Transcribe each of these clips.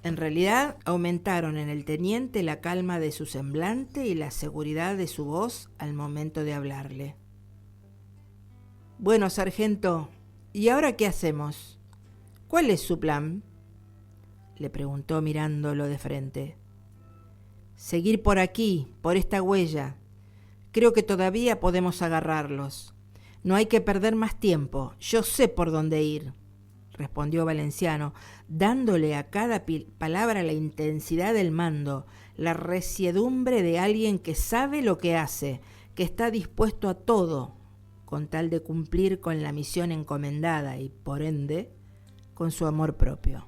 En realidad, aumentaron en el teniente la calma de su semblante y la seguridad de su voz al momento de hablarle. Bueno, sargento, ¿y ahora qué hacemos? ¿Cuál es su plan?, le preguntó mirándolo de frente. Seguir por aquí, por esta huella. Creo que todavía podemos agarrarlos. No hay que perder más tiempo. Yo sé por dónde ir, respondió Valenciano, dándole a cada palabra la intensidad del mando, la resiedumbre de alguien que sabe lo que hace, que está dispuesto a todo, con tal de cumplir con la misión encomendada y, por ende, con su amor propio.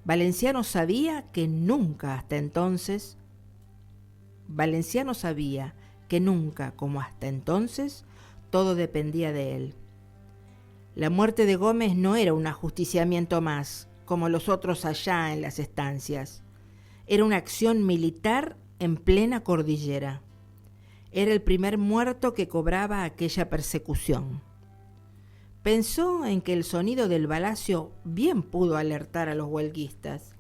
Valenciano sabía que nunca como hasta entonces, todo dependía de él. La muerte de Gómez no era un ajusticiamiento más, como los otros allá en las estancias. Era una acción militar en plena cordillera. Era el primer muerto que cobraba aquella persecución. Pensó en que el sonido del balazo bien pudo alertar a los huelguistas,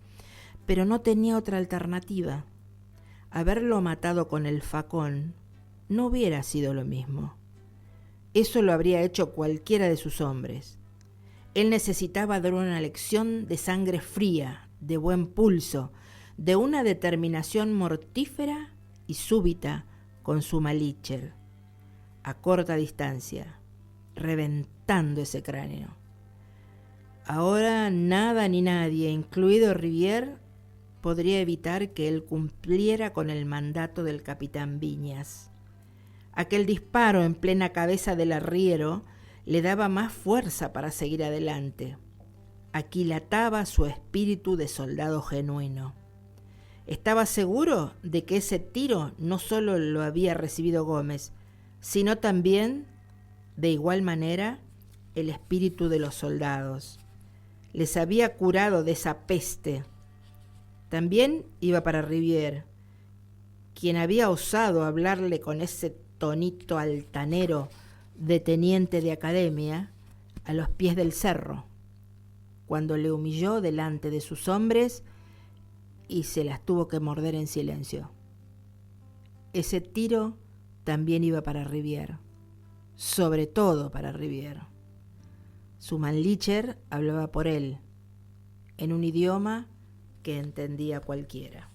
pero no tenía otra alternativa. Haberlo matado con el facón no hubiera sido lo mismo. Eso lo habría hecho cualquiera de sus hombres. Él necesitaba dar una lección de sangre fría, de buen pulso, de una determinación mortífera y súbita con su Malicher, a corta distancia, reventando ese cráneo. Ahora nada ni nadie, incluido Rivière, podría evitar que él cumpliera con el mandato del capitán Viñas. Aquel disparo en plena cabeza del arriero le daba más fuerza para seguir adelante. Aquilataba su espíritu de soldado genuino. Estaba seguro de que ese tiro no solo lo había recibido Gómez, sino también, de igual manera, el espíritu de los soldados. Les había curado de esa peste. También iba para Rivière, quien había osado hablarle con ese tonito altanero de teniente de academia a los pies del cerro, cuando le humilló delante de sus hombres y se las tuvo que morder en silencio. Ese tiro también iba para Rivière, sobre todo para Rivière. Su Mannlicher hablaba por él, en un idioma que entendía cualquiera.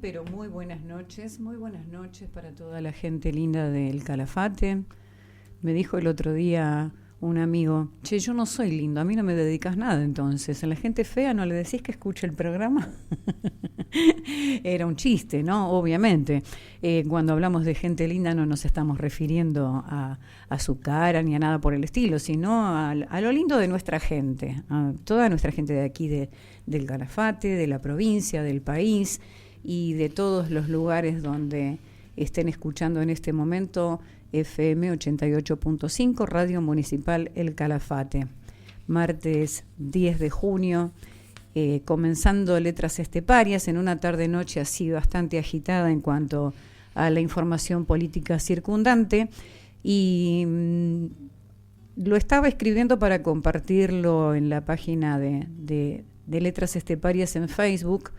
Pero muy buenas noches para toda la gente linda del Calafate. Me dijo el otro día un amigo, che, yo no soy lindo, a mí no me dedicas nada entonces, a la gente fea no le decís que escuche el programa. Era un chiste, ¿no? Obviamente. Cuando hablamos de gente linda no nos estamos refiriendo a su cara ni a nada por el estilo, sino a lo lindo de nuestra gente, a toda nuestra gente de aquí, del Calafate, de la provincia, del país y de todos los lugares donde estén escuchando en este momento FM 88.5, Radio Municipal El Calafate. Martes 10 de junio, comenzando Letras Esteparias en una tarde-noche así bastante agitada en cuanto a la información política circundante, y lo estaba escribiendo para compartirlo en la página de Letras Esteparias en Facebook,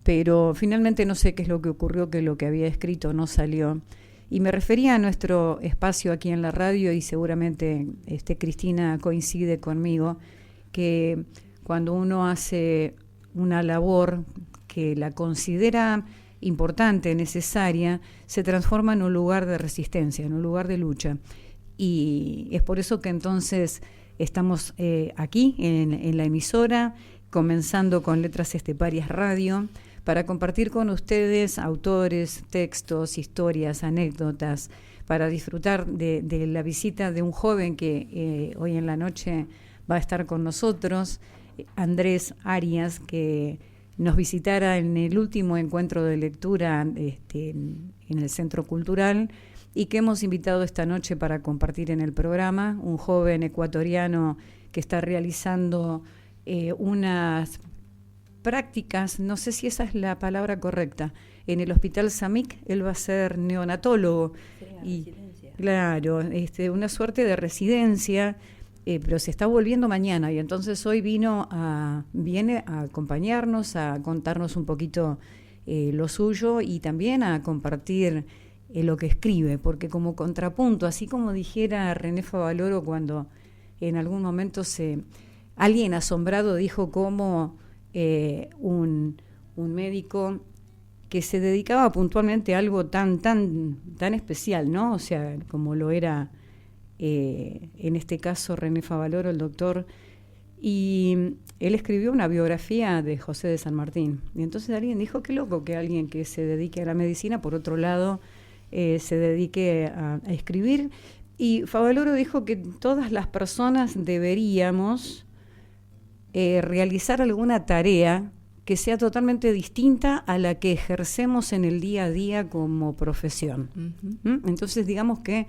pero finalmente no sé qué es lo que ocurrió, que lo que había escrito no salió. Y me refería a nuestro espacio aquí en la radio, y seguramente Cristina coincide conmigo, que cuando uno hace una labor que la considera importante, necesaria, se transforma en un lugar de resistencia, en un lugar de lucha. Y es por eso que entonces estamos aquí en la emisora, comenzando con Letras Esteparias Radio, para compartir con ustedes autores, textos, historias, anécdotas, para disfrutar de la visita de un joven que hoy en la noche va a estar con nosotros, Andrés Arias, que nos visitara en el último encuentro de lectura en el Centro Cultural y que hemos invitado esta noche para compartir en el programa, un joven ecuatoriano que está realizando unas prácticas, no sé si esa es la palabra correcta, en el Hospital Samic. Él va a ser neonatólogo. Y claro, una suerte de residencia, pero se está volviendo mañana y entonces hoy viene a acompañarnos, a contarnos un poquito lo suyo y también a compartir lo que escribe, porque como contrapunto, así como dijera René Favaloro cuando en algún momento alguien asombrado dijo cómo un médico que se dedicaba puntualmente a algo tan especial, ¿no? O sea, como lo era en este caso René Favaloro, el doctor, y él escribió una biografía de José de San Martín. Y entonces alguien dijo, qué loco que alguien que se dedique a la medicina, por otro lado, se dedique a escribir. Y Favaloro dijo que todas las personas deberíamos realizar alguna tarea que sea totalmente distinta a la que ejercemos en el día a día como profesión. Uh-huh. Entonces, digamos que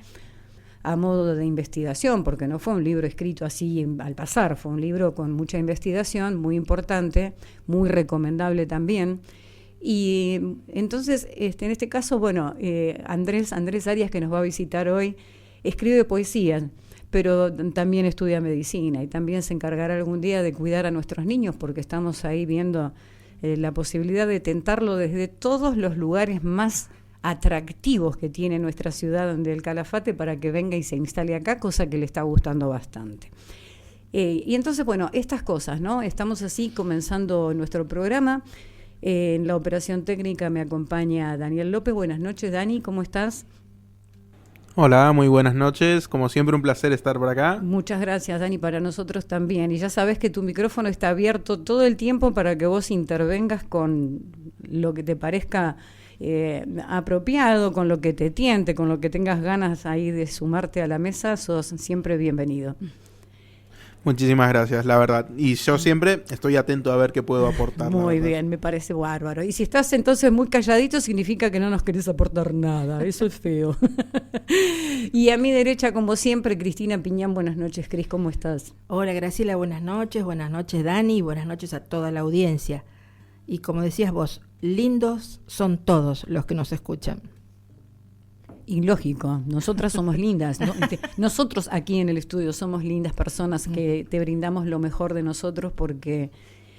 a modo de investigación, porque no fue un libro escrito así al pasar, fue un libro con mucha investigación, muy importante, muy recomendable también. Y entonces, en este caso, bueno, Andrés Arias, que nos va a visitar hoy, escribe poesía, pero también estudia medicina y también se encargará algún día de cuidar a nuestros niños, porque estamos ahí viendo la posibilidad de tentarlo desde todos los lugares más atractivos que tiene nuestra ciudad del Calafate para que venga y se instale acá, cosa que le está gustando bastante. Y entonces, bueno, estas cosas, ¿no? Estamos así comenzando nuestro programa. En la operación técnica me acompaña Daniel López. Buenas noches, Dani, ¿cómo estás? Hola, muy buenas noches. Como siempre, un placer estar por acá. Muchas gracias, Dani, para nosotros también. Y ya sabes que tu micrófono está abierto todo el tiempo para que vos intervengas con lo que te parezca apropiado, con lo que te tiente, con lo que tengas ganas ahí de sumarte a la mesa. Sos siempre bienvenido. Muchísimas gracias, la verdad. Y yo siempre estoy atento a ver qué puedo aportar. Muy bien, me parece bárbaro. Y si estás entonces muy calladito, significa que no nos querés aportar nada. Eso es feo. Y a mi derecha, como siempre, Cristina Piñán. Buenas noches, Cris, ¿cómo estás? Hola, Graciela, buenas noches, Dani, y buenas noches a toda la audiencia. Y como decías vos, lindos son todos los que nos escuchan. Y lógico, nosotras somos lindas, ¿no? Nosotros aquí en el estudio somos lindas personas que te brindamos lo mejor de nosotros porque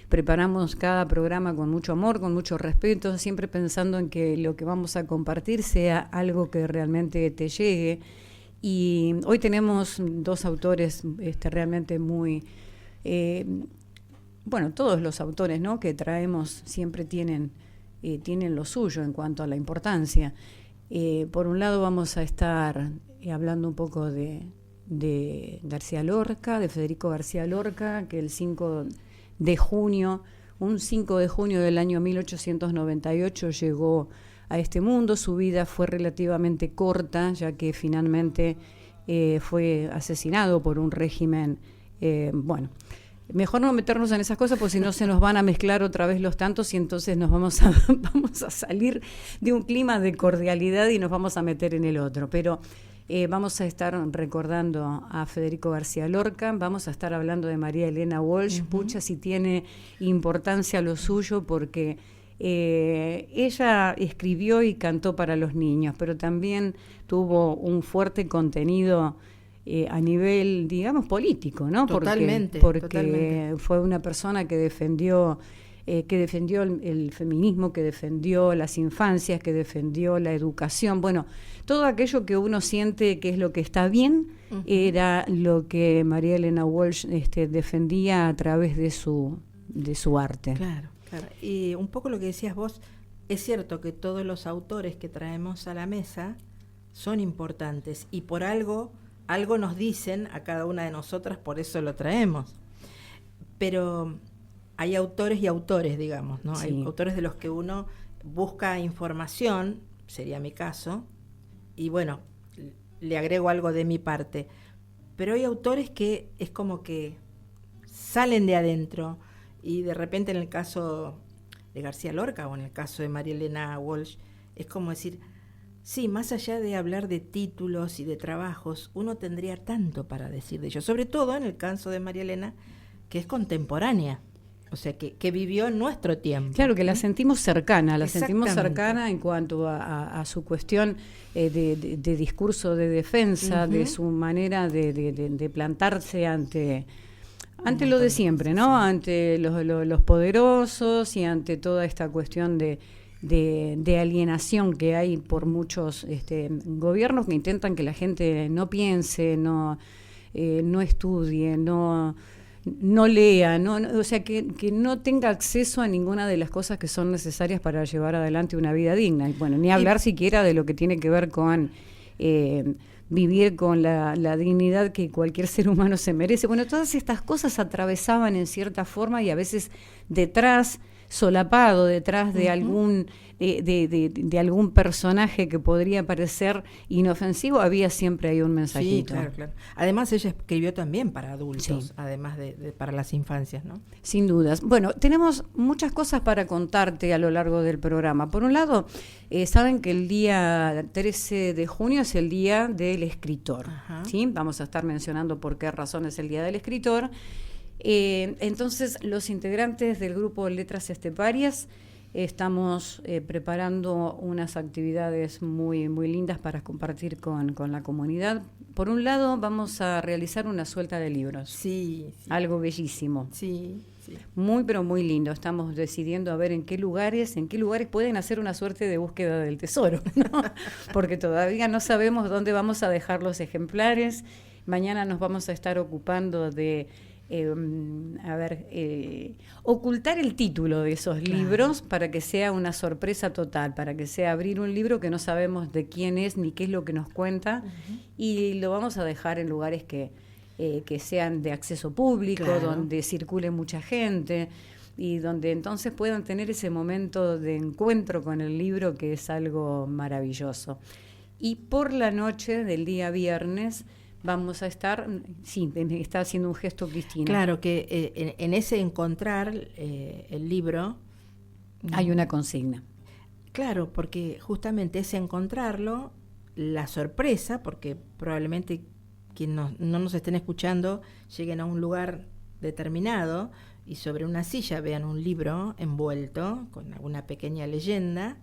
preparamos cada programa con mucho amor, con mucho respeto, siempre pensando en que lo que vamos a compartir sea algo que realmente te llegue. Y hoy tenemos dos autores realmente muy... bueno, todos los autores, ¿no?, que traemos siempre tienen lo suyo en cuanto a la importancia. Por un lado vamos a estar hablando un poco de García Lorca, de Federico García Lorca, que un 5 de junio del año 1898 llegó a este mundo. Su vida fue relativamente corta, ya que finalmente fue asesinado por un régimen, mejor no meternos en esas cosas, porque si no se nos van a mezclar otra vez los tantos y entonces nos vamos a salir de un clima de cordialidad y nos vamos a meter en el otro. Pero vamos a estar recordando a Federico García Lorca, vamos a estar hablando de María Elena Walsh. Pucha, si tiene importancia lo suyo, porque ella escribió y cantó para los niños, pero también tuvo un fuerte contenido a nivel, digamos, político, ¿no? Totalmente. Porque fue una persona que defendió el feminismo, que defendió las infancias, que defendió la educación. Bueno, todo aquello que uno siente que es lo que está bien, era lo que María Elena Walsh defendía a través de su arte. Claro. Y un poco lo que decías vos, es cierto que todos los autores que traemos a la mesa son importantes y por algo nos dicen a cada una de nosotras, por eso lo traemos. Pero hay autores y autores, digamos, ¿no? Sí. Hay autores de los que uno busca información, sería mi caso, y bueno, le agrego algo de mi parte. Pero hay autores que es como que salen de adentro y de repente en el caso de García Lorca o en el caso de María Elena Walsh, es como decir, sí, más allá de hablar de títulos y de trabajos, uno tendría tanto para decir de ellos, sobre todo en el caso de María Elena, que es contemporánea, o sea, que vivió en nuestro tiempo. Claro, que la sentimos cercana, en cuanto a su cuestión de discurso de defensa, de su manera de plantarse ante lo de siempre, ¿no? Sí. Ante los poderosos y ante toda esta cuestión de alienación que hay por muchos gobiernos que intentan que la gente no piense, no estudie, no lea, o sea, que no tenga acceso a ninguna de las cosas que son necesarias para llevar adelante una vida digna. Y bueno, ni hablar siquiera de lo que tiene que ver con vivir con la dignidad que cualquier ser humano se merece. Bueno, todas estas cosas atravesaban en cierta forma y a veces solapado detrás de algún de algún personaje que podría parecer inofensivo, había siempre ahí un mensajito. Sí, claro. Además ella escribió también para adultos, además de para las infancias, ¿no? Sin dudas. Bueno, tenemos muchas cosas para contarte a lo largo del programa. Por un lado, saben que el día 13 de junio es el Día del Escritor. ¿Sí? Vamos a estar mencionando por qué razón es el Día del Escritor. Entonces, los integrantes del grupo Letras Esteparias estamos preparando unas actividades muy, muy lindas para compartir con la comunidad. Por un lado, vamos a realizar una suelta de libros. Sí. Algo bellísimo. Sí. Muy, pero muy lindo. Estamos decidiendo a ver en qué lugares pueden hacer una suerte de búsqueda del tesoro, ¿no? Porque todavía no sabemos dónde vamos a dejar los ejemplares. Mañana nos vamos a estar ocupando de ocultar el título de esos libros para que sea una sorpresa total, para que sea abrir un libro que no sabemos de quién es ni qué es lo que nos cuenta, y lo vamos a dejar en lugares que sean de acceso público, donde circule mucha gente y donde entonces puedan tener ese momento de encuentro con el libro, que es algo maravilloso. Y por la noche del día viernes vamos a estar, está haciendo un gesto Cristina. Claro, que en ese encontrar el libro hay una consigna. Claro, porque justamente ese encontrarlo, la sorpresa, porque probablemente quienes no nos estén escuchando lleguen a un lugar determinado y sobre una silla vean un libro envuelto con alguna pequeña leyenda.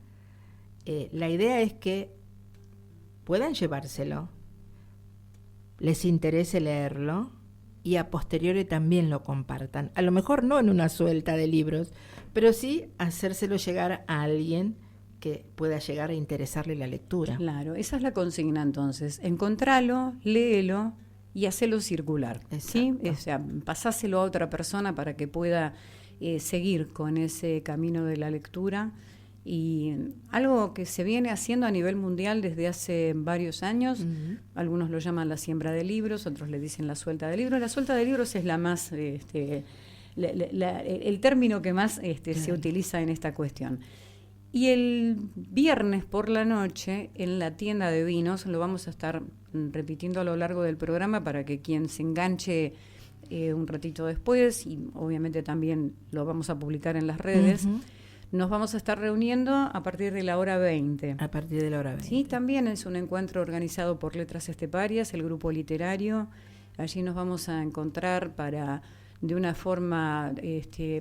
La idea es que puedan llevárselo, les interese leerlo y a posteriori también lo compartan. A lo mejor no en una suelta de libros, pero sí hacérselo llegar a alguien que pueda llegar a interesarle la lectura. Claro, esa es la consigna entonces. Encontralo, léelo y hacelo circular. ¿Sí? O sea, pasáselo a otra persona para que pueda seguir con ese camino de la lectura. Y algo que se viene haciendo a nivel mundial desde hace varios años. Algunos lo llaman la siembra de libros, otros le dicen la suelta de libros. La suelta de libros es la más el término que más se utiliza en esta cuestión. Y el viernes por la noche en la tienda de vinos, lo vamos a estar repitiendo a lo largo del programa para que quien se enganche un ratito después, y obviamente también lo vamos a publicar en las redes. Nos vamos a estar reuniendo a partir de la hora 20. A partir de la hora 20. Sí, también es un encuentro organizado por Letras Esteparias, el grupo literario. Allí nos vamos a encontrar para, de una forma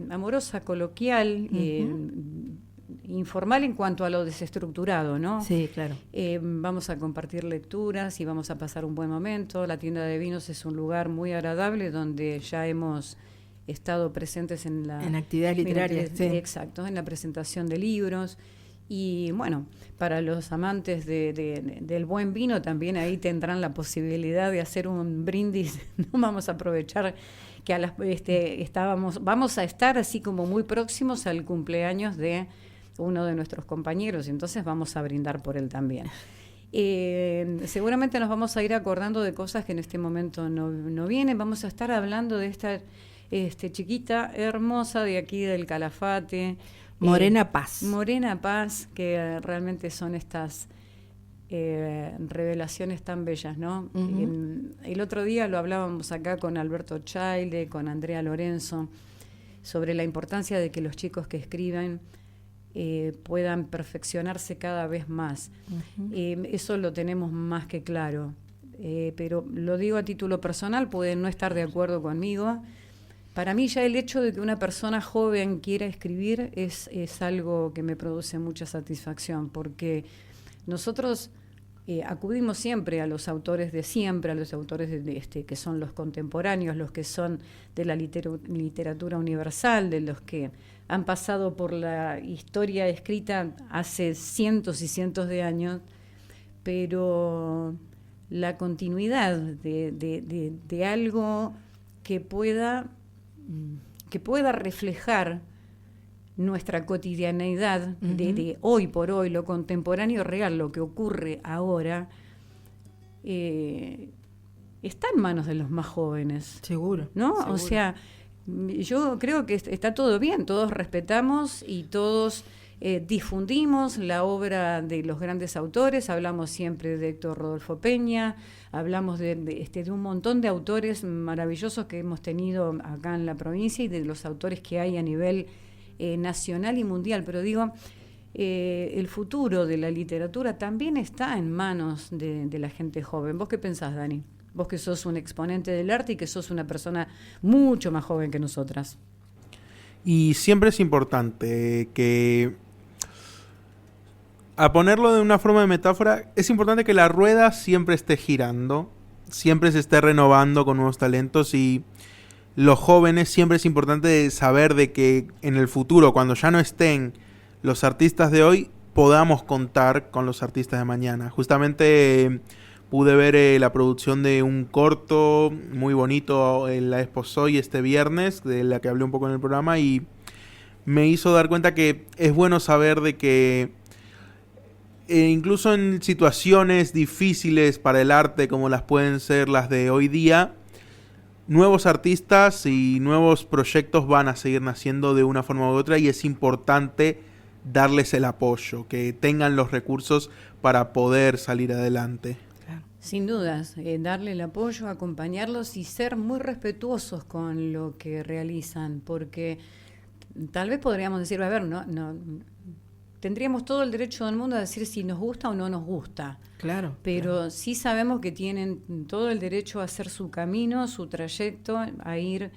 amorosa, coloquial, informal en cuanto a lo desestructurado, ¿no? Sí, claro. Vamos a compartir lecturas y vamos a pasar un buen momento. La tienda de vinos es un lugar muy agradable donde ya hemos estado presentes en actividades literarias. Sí. Exacto, en la presentación de libros. Y bueno, para los amantes del buen vino también ahí tendrán la posibilidad de hacer un brindis. No vamos a aprovechar que vamos a estar así como muy próximos al cumpleaños de uno de nuestros compañeros, y entonces vamos a brindar por él también. Seguramente nos vamos a ir acordando de cosas que en este momento no vienen. Vamos a estar hablando de esta chiquita hermosa de aquí del Calafate, Morena Paz. Morena Paz, que realmente son estas revelaciones tan bellas, ¿no? Uh-huh. El otro día lo hablábamos acá con Alberto Chaile, con Andrea Lorenzo, sobre la importancia de que los chicos que escriben puedan perfeccionarse cada vez más. Uh-huh. Eso lo tenemos más que claro. Pero lo digo a título personal, pueden no estar de acuerdo conmigo. Para mí ya el hecho de que una persona joven quiera escribir es algo que me produce mucha satisfacción, porque nosotros acudimos siempre a los autores de siempre, a los autores que son los contemporáneos, los que son de la literatura universal, de los que han pasado por la historia escrita hace cientos y cientos de años, pero la continuidad de algo que pueda reflejar nuestra cotidianeidad de hoy por hoy, lo contemporáneo real, lo que ocurre ahora, está en manos de los más jóvenes. Seguro. ¿No? Seguro. O sea, yo creo que está todo bien, todos respetamos y todos difundimos la obra de los grandes autores. Hablamos siempre de Héctor Rodolfo Peña, hablamos de un montón de autores maravillosos que hemos tenido acá en la provincia y de los autores que hay a nivel nacional y mundial, pero digo, el futuro de la literatura también está en manos de la gente joven. ¿Vos qué pensás, Dani? Vos que sos un exponente del arte y que sos una persona mucho más joven que nosotras. Y siempre es importante que, a ponerlo de una forma de metáfora, es importante que la rueda siempre esté girando, siempre se esté renovando con nuevos talentos, y los jóvenes siempre es importante saber de que en el futuro, cuando ya no estén los artistas de hoy, podamos contar con los artistas de mañana. Justamente pude ver la producción de un corto muy bonito en la Expo Soy este viernes, de la que hablé un poco en el programa, y me hizo dar cuenta que es bueno saber de que incluso en situaciones difíciles para el arte, como las pueden ser las de hoy día, nuevos artistas y nuevos proyectos van a seguir naciendo de una forma u otra, y es importante darles el apoyo, que tengan los recursos para poder salir adelante. Sin dudas, darle el apoyo, acompañarlos y ser muy respetuosos con lo que realizan, porque tal vez podríamos decir, a ver, no tendríamos todo el derecho del mundo a decir si nos gusta o no nos gusta. Claro. Pero claro. sí sabemos que tienen todo el derecho a hacer su camino, su trayecto, a ir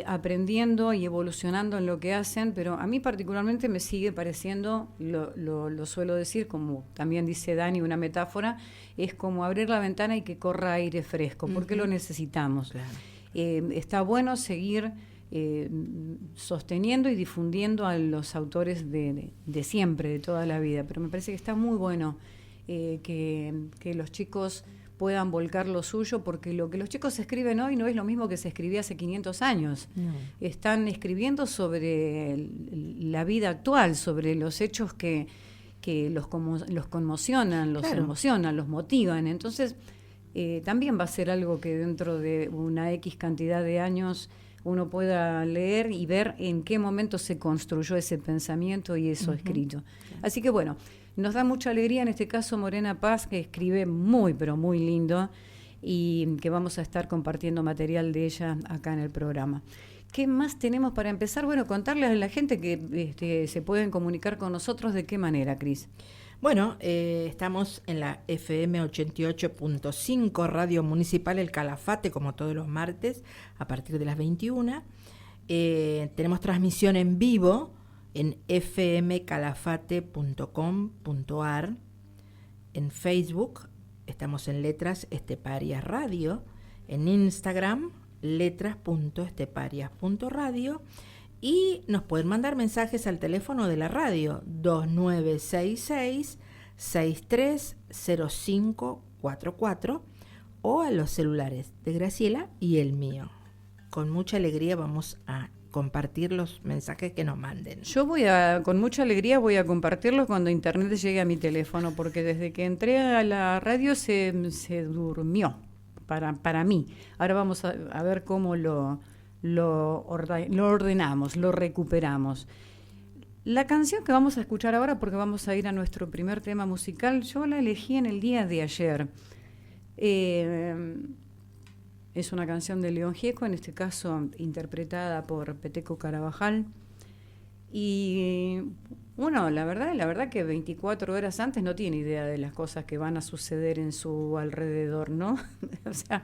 aprendiendo y evolucionando en lo que hacen, pero a mí particularmente me sigue pareciendo, lo suelo decir, como también dice Dani, una metáfora, es como abrir la ventana y que corra aire fresco, porque lo necesitamos. Claro. Está bueno seguir sosteniendo y difundiendo a los autores de siempre, de toda la vida, pero me parece que está muy bueno que los chicos puedan volcar lo suyo, porque lo que los chicos escriben hoy no es lo mismo que se escribía hace 500 años. No. Están escribiendo sobre la vida actual, sobre los hechos que los conmocionan, los emocionan, los motivan. Entonces, también va a ser algo que dentro de una X cantidad de años uno pueda leer y ver en qué momento se construyó ese pensamiento y eso escrito. Así que bueno, nos da mucha alegría, en este caso Morena Paz, que escribe muy, pero muy lindo, y que vamos a estar compartiendo material de ella acá en el programa. ¿Qué más tenemos para empezar? Bueno, contarles a la gente que se pueden comunicar con nosotros. ¿De qué manera, Cris? Bueno, estamos en la FM 88.5, Radio Municipal El Calafate, como todos los martes, a partir de las 21. Tenemos transmisión en vivo en fmcalafate.com.ar. En Facebook estamos en Letras Esteparias Radio. En Instagram, letras.esteparias.radio. Y nos pueden mandar mensajes al teléfono de la radio 2966-630544 o a los celulares de Graciela y el mío. Con mucha alegría vamos a compartir los mensajes que nos manden. Yo con mucha alegría voy a compartirlos cuando internet llegue a mi teléfono, porque desde que entré a la radio se durmió para mí. Ahora vamos a ver cómo lo ordenamos, lo recuperamos. La canción que vamos a escuchar ahora, porque vamos a ir a nuestro primer tema musical, yo la elegí en el día de ayer. Es una canción de León Gieco, en este caso interpretada por Peteco Carabajal. Y uno, la verdad que 24 horas antes no tiene idea de las cosas que van a suceder en su alrededor, ¿no? O sea,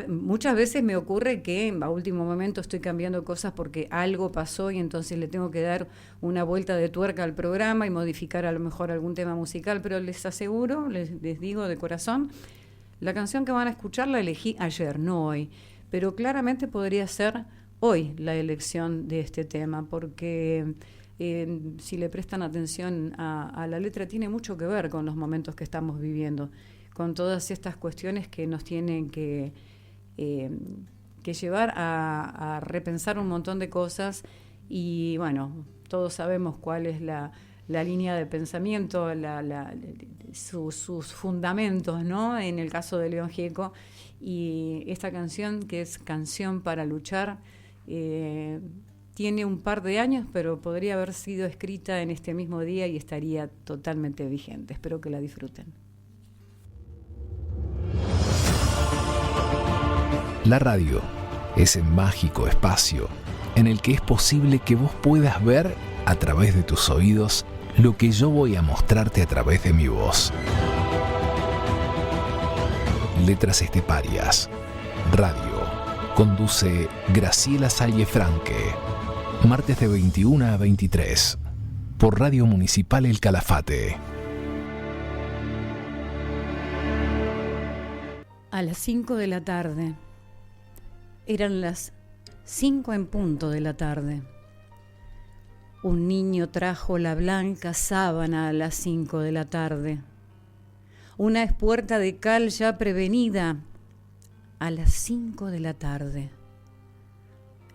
muchas veces me ocurre que a último momento estoy cambiando cosas porque algo pasó y entonces le tengo que dar una vuelta de tuerca al programa y modificar a lo mejor algún tema musical, pero les aseguro, les digo de corazón, la canción que van a escuchar la elegí ayer, no hoy, pero claramente podría ser hoy la elección de este tema, porque si le prestan atención a la letra, tiene mucho que ver con los momentos que estamos viviendo, con todas estas cuestiones que nos tienen que llevar a repensar un montón de cosas. Y bueno, todos sabemos cuál es la línea de pensamiento, sus fundamentos, ¿no? En el caso de León Gieco, y esta canción, que es Canción para Luchar, tiene un par de años, pero podría haber sido escrita en este mismo día y estaría totalmente vigente. Espero que la disfruten. La radio, ese mágico espacio en el que es posible que vos puedas ver a través de tus oídos lo que yo voy a mostrarte a través de mi voz. Letras Esteparias, radio. Conduce Graciela Salle Franque. Martes de 21 a 23. Por Radio Municipal El Calafate. A las 5 de la tarde. Eran las 5 en punto de la tarde. Un niño trajo la blanca sábana a las 5 de la tarde. Una espuerta de cal ya prevenida a las 5 de la tarde.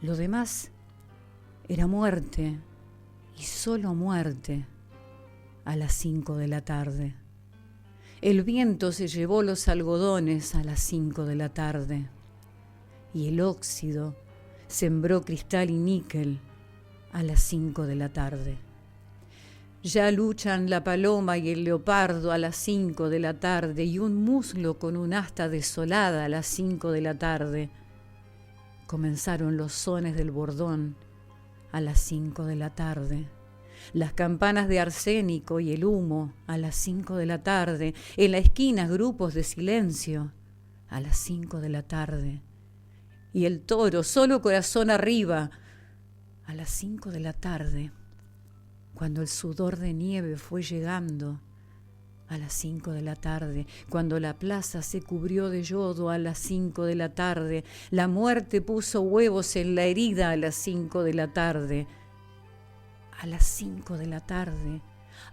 Lo demás era muerte, y solo muerte, a las 5 de la tarde. El viento se llevó los algodones a las 5 de la tarde, y el óxido sembró cristal y níquel a las 5 de la tarde. Ya luchan la paloma y el leopardo a las 5 de la tarde, y un muslo con un asta desolada a las 5 de la tarde. Comenzaron los sones del bordón a las 5 de la tarde. Las campanas de arsénico y el humo a las 5 de la tarde. En la esquina grupos de silencio a las 5 de la tarde. Y el toro, solo corazón arriba, a las 5 de la tarde. Cuando el sudor de nieve fue llegando a las 5 de la tarde, cuando la plaza se cubrió de yodo a las 5 de la tarde, la muerte puso huevos en la herida a las 5 de la tarde, a las 5 de la tarde,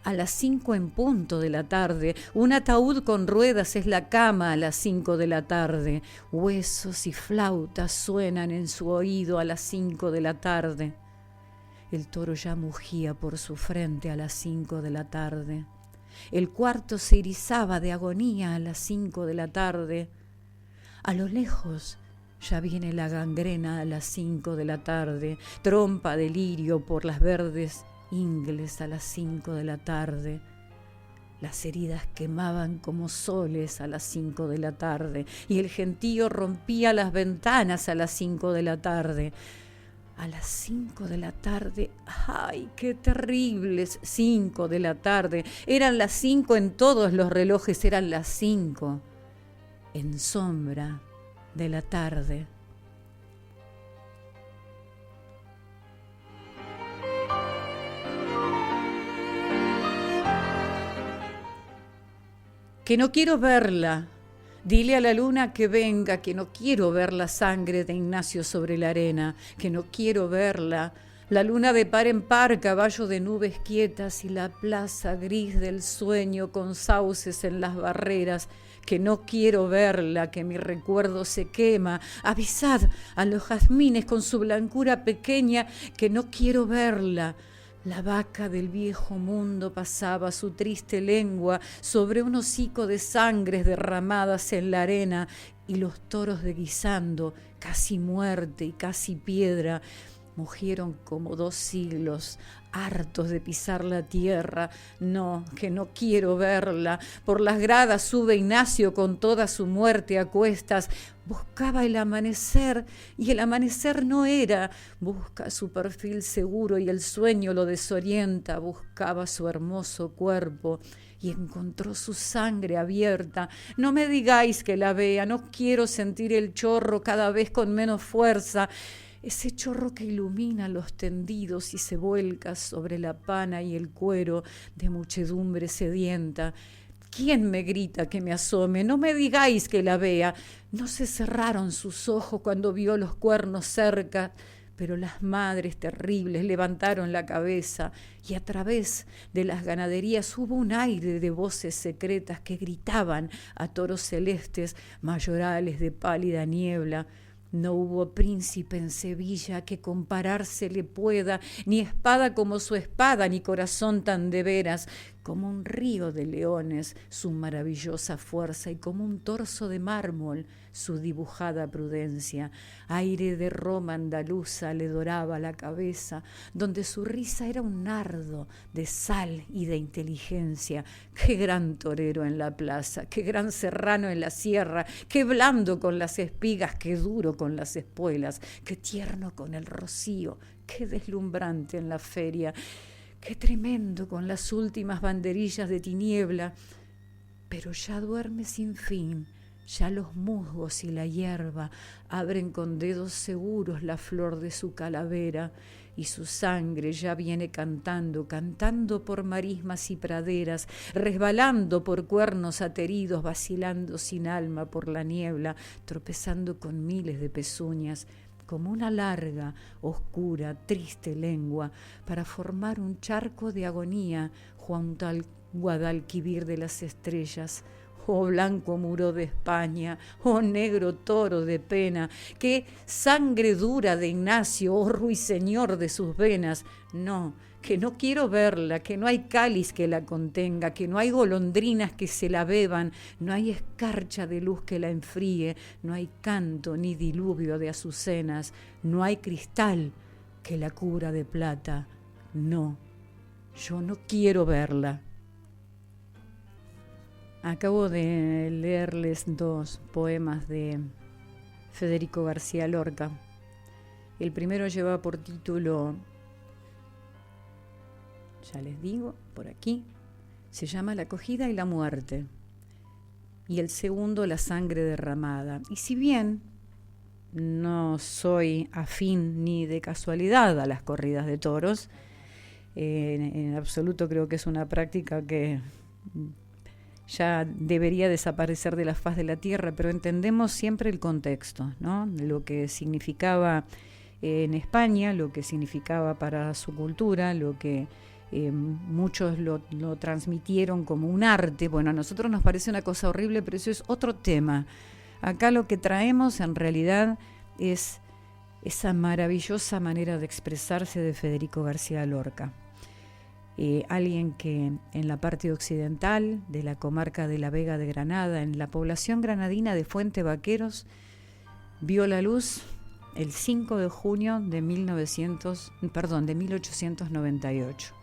a las 5 en punto de la tarde, un ataúd con ruedas es la cama a las 5 de la tarde, huesos y flautas suenan en su oído a las 5 de la tarde. El toro ya mugía por su frente a las 5 de la tarde. El cuarto se erizaba de agonía a las 5 de la tarde. A lo lejos ya viene la gangrena a las 5 de la tarde. Trompa de lirio por las verdes ingles a las 5 de la tarde. Las heridas quemaban como soles a las 5 de la tarde. Y el gentío rompía las ventanas a las 5 de la tarde. A las 5 de la tarde, ¡ay, qué terribles! 5 de la tarde, eran las 5 en todos los relojes, eran las 5 en sombra de la tarde. Que no quiero verla. Dile a la luna que venga, que no quiero ver la sangre de Ignacio sobre la arena, que no quiero verla. La luna de par en par, caballo de nubes quietas y la plaza gris del sueño con sauces en las barreras, que no quiero verla, que mi recuerdo se quema. Avisad a los jazmines con su blancura pequeña, que no quiero verla. La vaca del viejo mundo pasaba su triste lengua sobre un hocico de sangres derramadas en la arena y los toros deguisando, casi muerte y casi piedra, Mugieron como 2 siglos, hartos de pisar la tierra. No, que no quiero verla. Por las gradas sube Ignacio con toda su muerte a cuestas. Buscaba el amanecer y el amanecer no era. Busca su perfil seguro y el sueño lo desorienta. Buscaba su hermoso cuerpo y encontró su sangre abierta. No me digáis que la vea, no quiero sentir el chorro cada vez con menos fuerza. Ese chorro que ilumina los tendidos y se vuelca sobre la pana y el cuero de muchedumbre sedienta. ¿Quién me grita que me asome? No me digáis que la vea. No se cerraron sus ojos cuando vio los cuernos cerca, pero las madres terribles levantaron la cabeza y a través de las ganaderías hubo un aire de voces secretas que gritaban a toros celestes, mayorales de pálida niebla. No hubo príncipe en Sevilla que compararse le pueda, ni espada como su espada, ni corazón tan de veras, como un río de leones su maravillosa fuerza y como un torso de mármol su dibujada prudencia. Aire de Roma andaluza le doraba la cabeza, donde su risa era un nardo de sal y de inteligencia. Qué gran torero en la plaza, qué gran serrano en la sierra, qué blando con las espigas, qué duro con las espuelas, qué tierno con el rocío, qué deslumbrante en la feria. Qué tremendo con las últimas banderillas de tiniebla, pero ya duerme sin fin, ya los musgos y la hierba abren con dedos seguros la flor de su calavera, y su sangre ya viene cantando, cantando por marismas y praderas, resbalando por cuernos ateridos, vacilando sin alma por la niebla, tropezando con miles de pezuñas, como una larga, oscura, triste lengua, para formar un charco de agonía junto al Guadalquivir de las estrellas. Oh blanco muro de España, oh negro toro de pena, qué sangre dura de Ignacio, oh ruiseñor de sus venas. No, que no quiero verla, que no hay cáliz que la contenga, que no hay golondrinas que se la beban, no hay escarcha de luz que la enfríe, no hay canto ni diluvio de azucenas, no hay cristal que la cubra de plata. No, yo no quiero verla. Acabo de leerles 2 poemas de Federico García Lorca. El primero lleva por título, ya les digo, por aquí, se llama La acogida y la muerte. Y el segundo, La sangre derramada. Y si bien no soy afín ni de casualidad a las corridas de toros, en absoluto creo que es una práctica que ya debería desaparecer de la faz de la tierra, pero entendemos siempre el contexto, ¿no? Lo que significaba en España, lo que significaba para su cultura, lo que muchos lo transmitieron como un arte. Bueno, a nosotros nos parece una cosa horrible, pero eso es otro tema. Acá lo que traemos en realidad es esa maravillosa manera de expresarse de Federico García Lorca. Alguien que en la parte occidental de la comarca de la Vega de Granada, en la población granadina de Fuente Vaqueros, vio la luz el 5 de junio de 1898.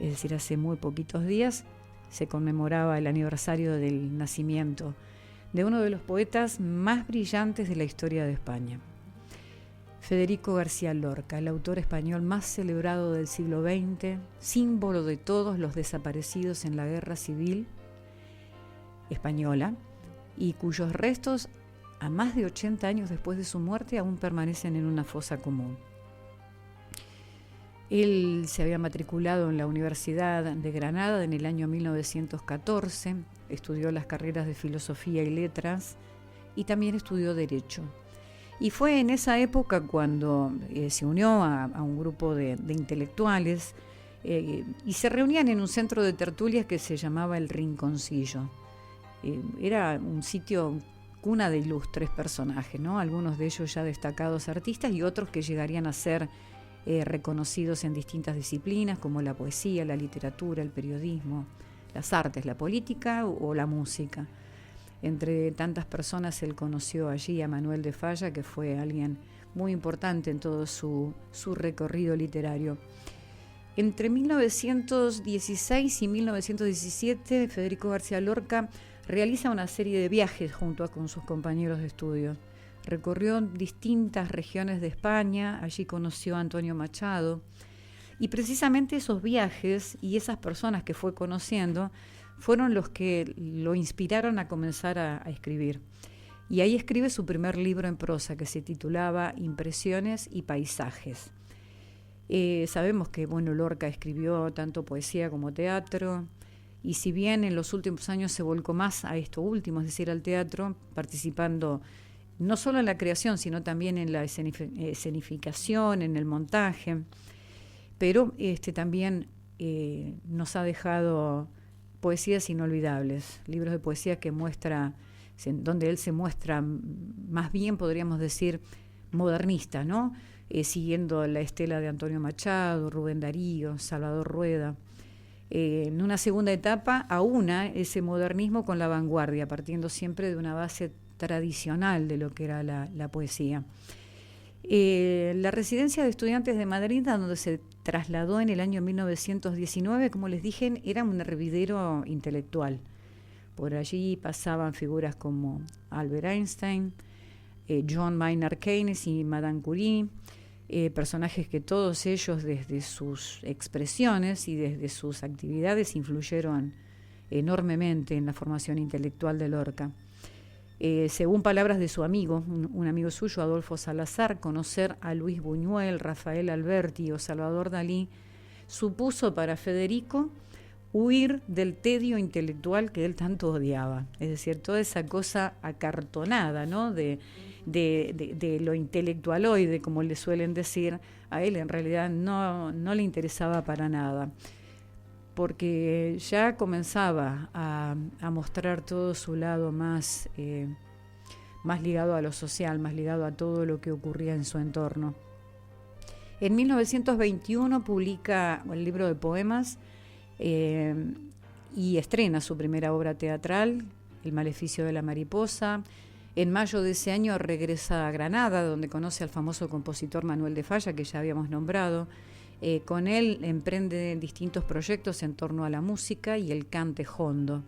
Es decir, hace muy poquitos días se conmemoraba el aniversario del nacimiento de uno de los poetas más brillantes de la historia de España. Federico García Lorca, el autor español más celebrado del siglo XX, símbolo de todos los desaparecidos en la Guerra Civil Española y cuyos restos, a más de 80 años después de su muerte, aún permanecen en una fosa común. Él se había matriculado en la Universidad de Granada en el año 1914, estudió las carreras de Filosofía y Letras y también estudió Derecho. Y fue en esa época cuando se unió a un grupo de intelectuales y se reunían en un centro de tertulias que se llamaba El Rinconcillo. Era un sitio cuna de ilustres personajes, ¿no? Algunos de ellos ya destacados artistas y otros que llegarían a ser reconocidos en distintas disciplinas como la poesía, la literatura, el periodismo, las artes, la política o la música. Entre tantas personas él conoció allí a Manuel de Falla, que fue alguien muy importante en todo su recorrido literario. Entre 1916 y 1917, Federico García Lorca realiza una serie de viajes junto con sus compañeros de estudio. Recorrió distintas regiones de España, allí conoció a Antonio Machado, y precisamente esos viajes y esas personas que fue conociendo fueron los que lo inspiraron a comenzar a escribir. Y ahí escribe su primer libro en prosa, que se titulaba Impresiones y Paisajes. Sabemos que Lorca escribió tanto poesía como teatro, y si bien en los últimos años se volcó más a esto último, es decir, al teatro, participando no solo en la creación, sino también en la escenificación, en el montaje, pero también nos ha dejado poesías inolvidables, libros de poesía donde él se muestra más bien, podríamos decir, modernista, ¿no? Siguiendo la estela de Antonio Machado, Rubén Darío, Salvador Rueda. En una segunda etapa aúna ese modernismo con la vanguardia, partiendo siempre de una base tradicional de lo que era la poesía. La residencia de estudiantes de Madrid, a donde se trasladó en el año 1919, como les dije, era un hervidero intelectual. Por allí pasaban figuras como Albert Einstein, John Maynard Keynes y Madame Curie, personajes que todos ellos desde sus expresiones y desde sus actividades influyeron enormemente en la formación intelectual de Lorca. Según palabras de su amigo, un amigo suyo, Adolfo Salazar, conocer a Luis Buñuel, Rafael Alberti o Salvador Dalí supuso para Federico huir del tedio intelectual que él tanto odiaba. Es decir, toda esa cosa acartonada, ¿no? de lo intelectualoide, como le suelen decir, a él en realidad no le interesaba para nada, porque ya comenzaba a mostrar todo su lado más ligado a lo social, más ligado a todo lo que ocurría en su entorno. En 1921 publica el libro de poemas y estrena su primera obra teatral, El maleficio de la mariposa. En mayo de ese año regresa a Granada, donde conoce al famoso compositor Manuel de Falla, que ya habíamos nombrado. Con él emprende distintos proyectos en torno a la música y el cante jondo.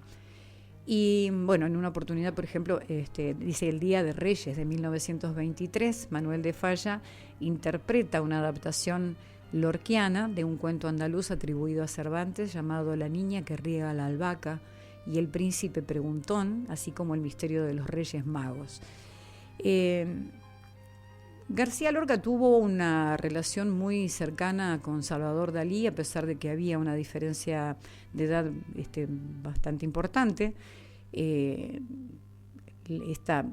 Y en una oportunidad, por ejemplo, dice El Día de Reyes de 1923, Manuel de Falla interpreta una adaptación lorquiana de un cuento andaluz atribuido a Cervantes llamado La niña que riega la albahaca y El príncipe preguntón, así como El misterio de los Reyes Magos. García Lorca tuvo una relación muy cercana con Salvador Dalí, a pesar de que había una diferencia de edad bastante importante. Esta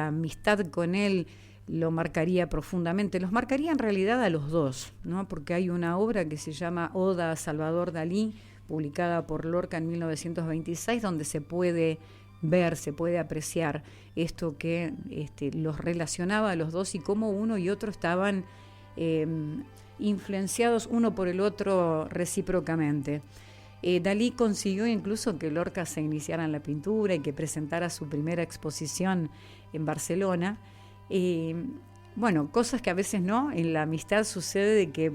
amistad con él lo marcaría profundamente. Los marcaría en realidad a los dos, ¿no? Porque hay una obra que se llama Oda a Salvador Dalí, publicada por Lorca en 1926, donde se puede ver, se puede apreciar esto que los relacionaba a los dos y cómo uno y otro estaban influenciados uno por el otro recíprocamente. Dalí consiguió incluso que Lorca se iniciara en la pintura y que presentara su primera exposición en Barcelona. Cosas que a veces en la amistad sucede, de que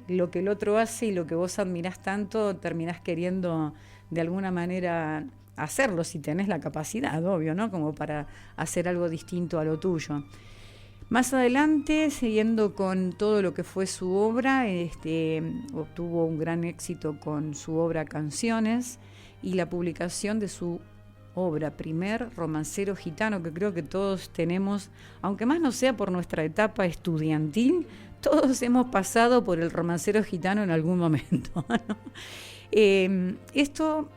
lo que el otro hace y lo que vos admirás tanto terminás queriendo de alguna manera hacerlo, si tenés la capacidad, obvio, ¿no? Como para hacer algo distinto a lo tuyo. Más adelante, siguiendo con todo lo que fue su obra, obtuvo un gran éxito con su obra Canciones y la publicación de su obra Primer Romancero Gitano, que creo que todos tenemos, aunque más no sea por nuestra etapa estudiantil, todos hemos pasado por el romancero gitano en algún momento, ¿no? Esto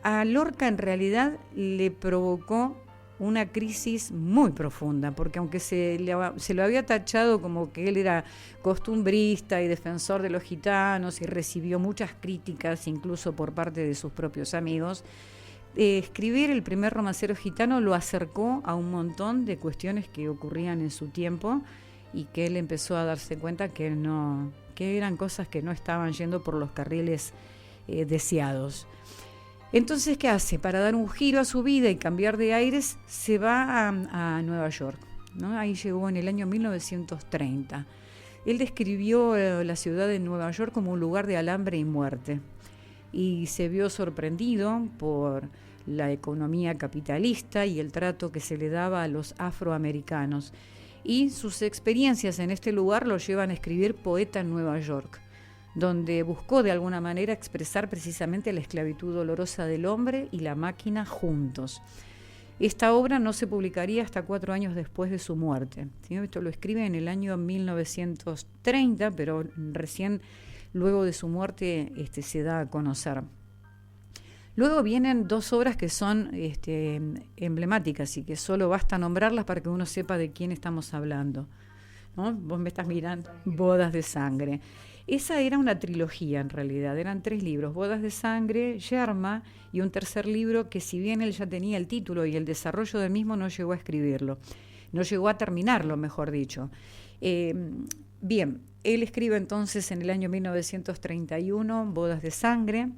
a Lorca en realidad le provocó una crisis muy profunda, porque aunque se lo había tachado como que él era costumbrista y defensor de los gitanos y recibió muchas críticas incluso por parte de sus propios amigos, escribir el primer romancero gitano lo acercó a un montón de cuestiones que ocurrían en su tiempo y que él empezó a darse cuenta que eran cosas que no estaban yendo por los carriles deseados. Entonces, ¿qué hace? Para dar un giro a su vida y cambiar de aires, se va a Nueva York. ¿no? Ahí llegó en el año 1930. Él describió la ciudad de Nueva York como un lugar de alambre y muerte, y se vio sorprendido por la economía capitalista y el trato que se le daba a los afroamericanos. Y sus experiencias en este lugar lo llevan a escribir Poeta en Nueva York, donde buscó de alguna manera expresar precisamente la esclavitud dolorosa del hombre y la máquina juntos. Esta obra no se publicaría hasta 4 años después de su muerte, ¿sí? Esto lo escribe en el año 1930, pero recién luego de su muerte se da a conocer. Luego vienen 2 obras que son emblemáticas y que solo basta nombrarlas para que uno sepa de quién estamos hablando, ¿no? Vos me estás mirando, Bodas de Sangre. Esa era una trilogía en realidad, eran 3 libros, Bodas de Sangre, Yerma y un tercer libro que, si bien él ya tenía el título y el desarrollo del mismo, no llegó a escribirlo, no llegó a terminarlo, mejor dicho. Bien, él escribe entonces en el año 1931 Bodas de Sangre.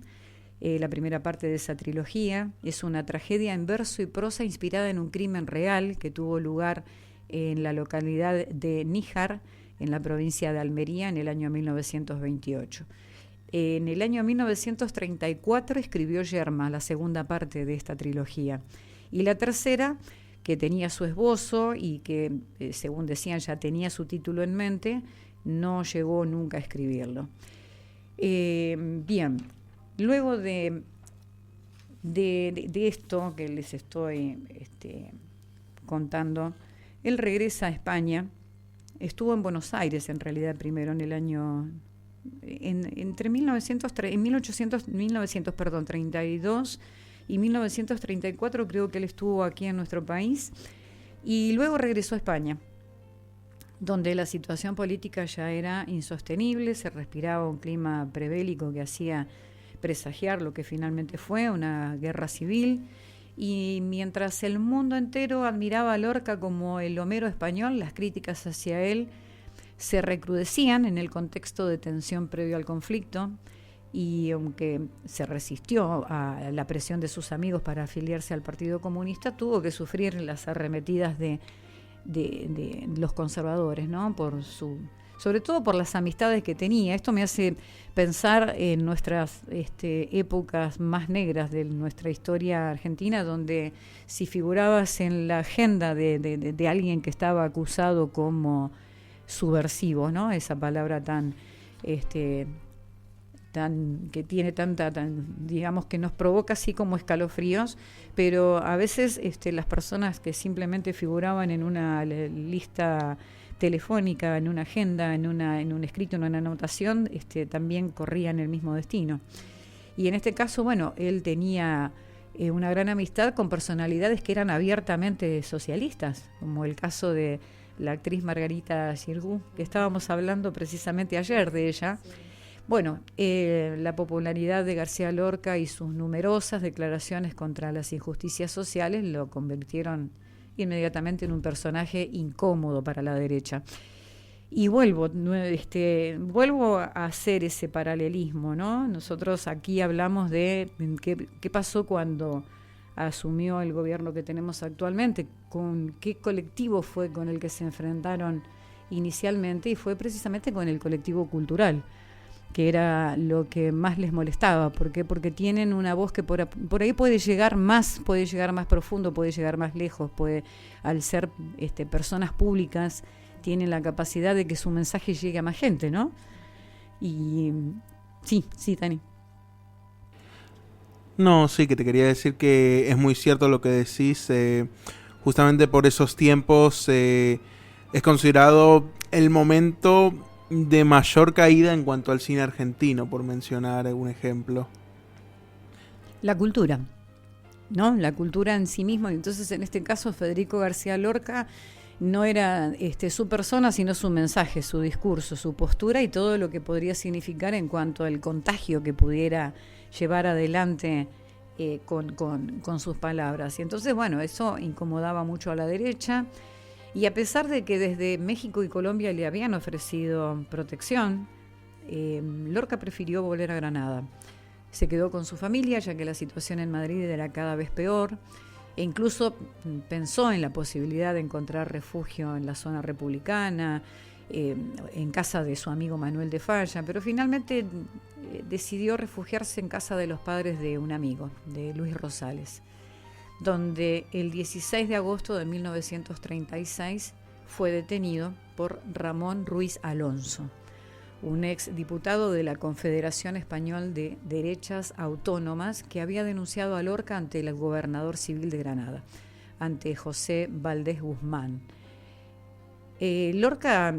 La primera parte de esa trilogía es una tragedia en verso y prosa inspirada en un crimen real que tuvo lugar en la localidad de Níjar, en la provincia de Almería, en el año 1928. En el año 1934 escribió Yerma, la segunda parte de esta trilogía. Y la tercera, que tenía su esbozo y que, según decían, ya tenía su título en mente, no llegó nunca a escribirlo. Bien, luego de esto que les estoy contando, él regresa a España. Estuvo en Buenos Aires, en realidad, primero en el año... entre 1932 y 1934 creo que él estuvo aquí en nuestro país, y luego regresó a España, donde la situación política ya era insostenible, se respiraba un clima prebélico que hacía presagiar lo que finalmente fue una guerra civil. Y mientras el mundo entero admiraba a Lorca como el Homero español, las críticas hacia él se recrudecían en el contexto de tensión previo al conflicto, y aunque se resistió a la presión de sus amigos para afiliarse al Partido Comunista, tuvo que sufrir las arremetidas de los conservadores, ¿no? Sobre todo por las amistades que tenía. Esto me hace pensar en nuestras épocas más negras de nuestra historia argentina, donde si figurabas en la agenda de alguien que estaba acusado como subversivo, ¿no? Esa palabra tan que tiene digamos, que nos provoca así como escalofríos, pero a veces las personas que simplemente figuraban en una lista telefónica, en una agenda, en un escrito, en una anotación, también corrían el mismo destino. Y en este caso, bueno, él tenía una gran amistad con personalidades que eran abiertamente socialistas, como el caso de la actriz Margarita Xirgu, que estábamos hablando precisamente ayer de ella. Bueno, la popularidad de García Lorca y sus numerosas declaraciones contra las injusticias sociales lo convirtieron inmediatamente en un personaje incómodo para la derecha. Y vuelvo a hacer ese paralelismo, ¿no? Nosotros aquí hablamos de qué pasó cuando asumió el gobierno que tenemos actualmente, con qué colectivo fue con el que se enfrentaron inicialmente, y fue precisamente con el colectivo cultural, que era lo que más les molestaba. ¿Por qué? Porque tienen una voz que por ahí puede llegar más profundo, puede llegar más lejos, al ser personas públicas, tienen la capacidad de que su mensaje llegue a más gente, ¿no? Y sí, Tani. No, sí, que te quería decir que es muy cierto lo que decís. Justamente por esos tiempos es considerado el momento de mayor caída en cuanto al cine argentino, por mencionar un ejemplo. La cultura, ¿no? La cultura en sí misma. Y entonces, en este caso, Federico García Lorca no era su persona, sino su mensaje, su discurso, su postura y todo lo que podría significar en cuanto al contagio que pudiera llevar adelante con sus palabras. Y entonces, bueno, eso incomodaba mucho a la derecha. Y a pesar de que desde México y Colombia le habían ofrecido protección, Lorca prefirió volver a Granada. Se quedó con su familia, ya que la situación en Madrid era cada vez peor. e incluso pensó en la posibilidad de encontrar refugio en la zona republicana, en casa de su amigo Manuel de Falla, pero finalmente decidió refugiarse en casa de los padres de un amigo, de Luis Rosales, donde el 16 de agosto de 1936 fue detenido por Ramón Ruiz Alonso, un ex diputado de la Confederación Española de Derechas Autónomas que había denunciado a Lorca ante el gobernador civil de Granada, ante José Valdés Guzmán. Lorca,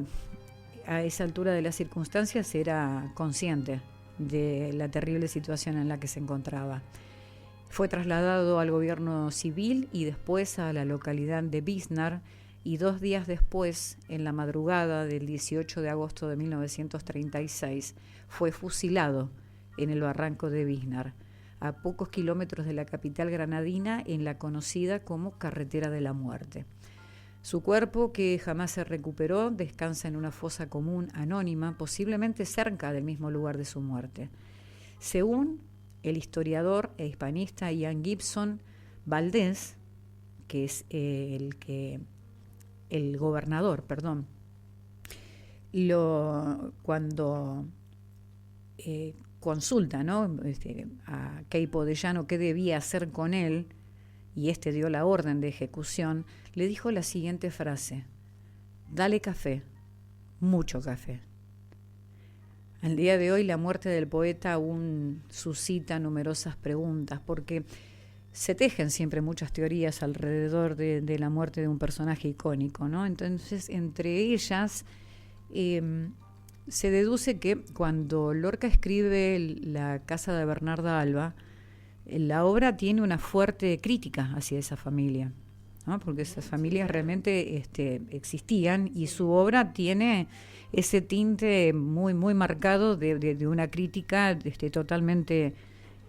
a esa altura de las circunstancias, era consciente de la terrible situación en la que se encontraba. Fue trasladado al gobierno civil y después a la localidad de Biznar, y 2 días después, en la madrugada del 18 de agosto de 1936, fue fusilado en el barranco de Biznar, a pocos kilómetros de la capital granadina, en la conocida como Carretera de la Muerte. Su cuerpo, que jamás se recuperó, descansa en una fosa común anónima, posiblemente cerca del mismo lugar de su muerte. Según el historiador e hispanista Ian Gibson Valdés, que es el gobernador, cuando consulta, ¿no?, a Queipo de Llano qué debía hacer con él, y dio la orden de ejecución, le dijo la siguiente frase: dale café, mucho café. Al día de hoy, la muerte del poeta aún suscita numerosas preguntas, porque se tejen siempre muchas teorías alrededor de la muerte de un personaje icónico, ¿no? Entonces, entre ellas, se deduce que cuando Lorca escribe La casa de Bernarda Alba, la obra tiene una fuerte crítica hacia esa familia, ¿no? Porque esas familias realmente existían, y su obra tiene ese tinte muy, muy marcado de una crítica totalmente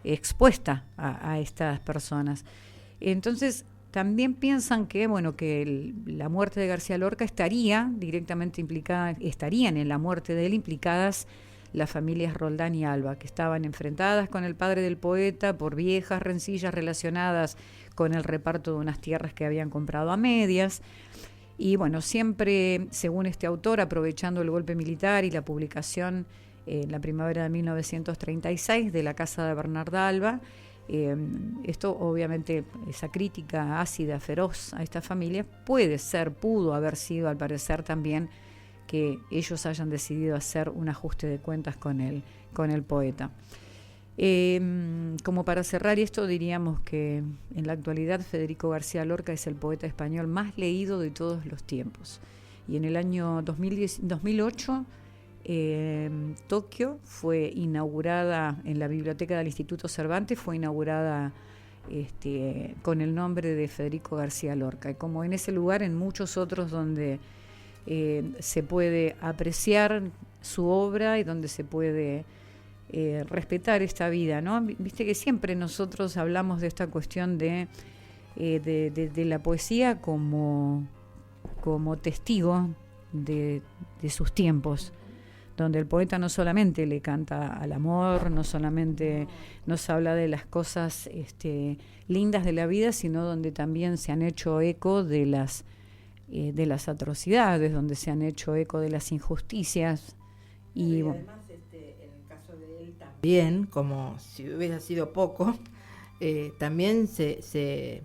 expuesta a estas personas. Entonces, también piensan que la muerte de García Lorca estarían en la muerte de él implicadas las familias Roldán y Alba, que estaban enfrentadas con el padre del poeta por viejas rencillas relacionadas con el reparto de unas tierras que habían comprado a medias. Y siempre, según este autor, aprovechando el golpe militar y la publicación en la primavera de 1936 de La casa de Bernarda Alba, esto obviamente, esa crítica ácida, feroz a esta familia, pudo haber sido, al parecer, también que ellos hayan decidido hacer un ajuste de cuentas con el poeta. Como para cerrar esto, diríamos que en la actualidad Federico García Lorca es el poeta español más leído de todos los tiempos. Y en el año 2008, Tokio fue inaugurada, en la biblioteca del Instituto Cervantes, fue inaugurada con el nombre de Federico García Lorca. Y como en ese lugar, en muchos otros donde se puede apreciar su obra y donde se puede respetar esta vida, ¿no? Viste que siempre nosotros hablamos de esta cuestión de la poesía como testigo de sus tiempos, donde el poeta no solamente le canta al amor, no solamente nos habla de las cosas lindas de la vida, sino donde también se han hecho eco de las atrocidades, donde se han hecho eco de las injusticias. Y además, en el caso de él también, como si hubiera sido poco, también se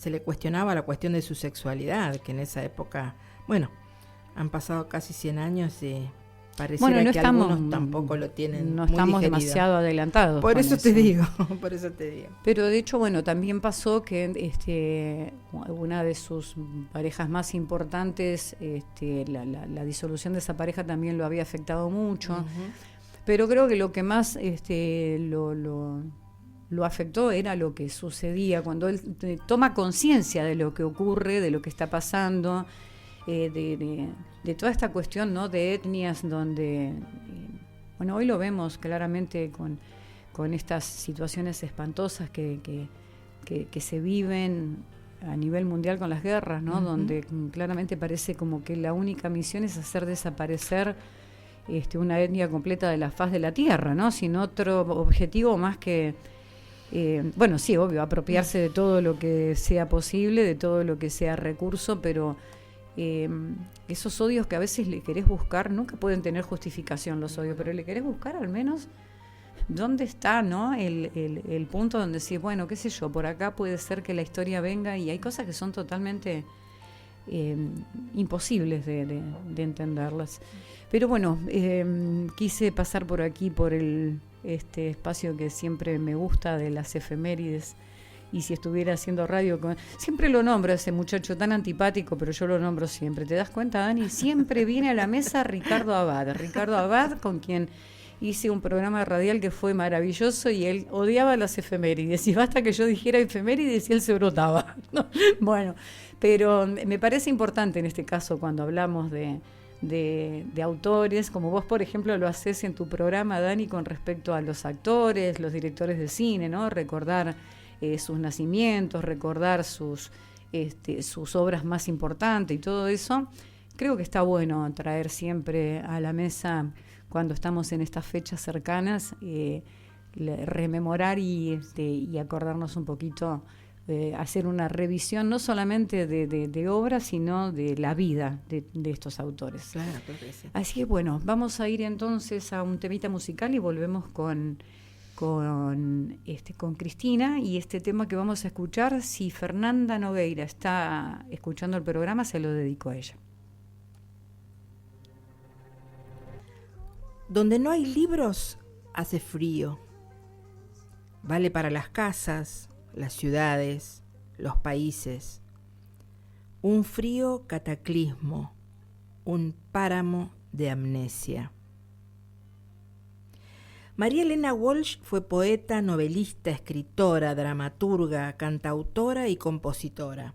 le cuestionaba la cuestión de su sexualidad, que en esa época, han pasado casi 100 años y pareciera que algunos tampoco lo tienen. No muy estamos digerido. Demasiado adelantados. Por eso te digo. Pero de hecho, también pasó que una de sus parejas más importantes, la disolución de esa pareja también lo había afectado mucho. Uh-huh. Pero creo que lo que más lo afectó era lo que sucedía cuando él toma conciencia de lo que ocurre, de lo que está pasando. De toda esta cuestión, ¿no?, de etnias, donde hoy lo vemos claramente con estas situaciones espantosas que se viven a nivel mundial con las guerras, ¿no? Uh-huh. Donde claramente parece como que la única misión es hacer desaparecer una etnia completa de la faz de la tierra, ¿no? Sin otro objetivo más que bueno, sí, obvio, apropiarse de todo lo que sea posible, de todo lo que sea recurso, pero esos odios que a veces le querés buscar, nunca pueden tener justificación los odios, pero le querés buscar al menos dónde está, ¿no? El punto donde decís, bueno, qué sé yo, por acá puede ser que la historia venga, y hay cosas que son totalmente imposibles de entenderlas. Pero bueno, quise pasar por aquí, por este espacio que siempre me gusta, de las efemérides, y si estuviera haciendo radio, siempre lo nombro a ese muchacho tan antipático, pero yo lo nombro siempre. ¿Te das cuenta, Dani? Siempre viene a la mesa Ricardo Abad, con quien hice un programa radial que fue maravilloso, y él odiaba las efemérides, y basta que yo dijera efemérides y él se brotaba, ¿no? Bueno, pero me parece importante en este caso, cuando hablamos de autores, como vos, por ejemplo, lo haces en tu programa, Dani, con respecto a los actores, los directores de cine, ¿no? Recordar sus nacimientos, recordar sus obras más importantes y todo eso. Creo que está bueno traer siempre a la mesa, cuando estamos en estas fechas cercanas, rememorar y acordarnos un poquito, hacer una revisión no solamente de obras, sino de la vida de estos autores. Claro, creo que sí. Así que bueno, vamos a ir entonces a un temita musical y volvemos con Cristina, y este tema que vamos a escuchar, si Fernanda Nogueira está escuchando el programa, se lo dedico a ella. Donde no hay libros, hace frío. Vale para las casas, las ciudades, los países. Un frío cataclismo, un páramo de amnesia. María Elena Walsh fue poeta, novelista, escritora, dramaturga, cantautora y compositora.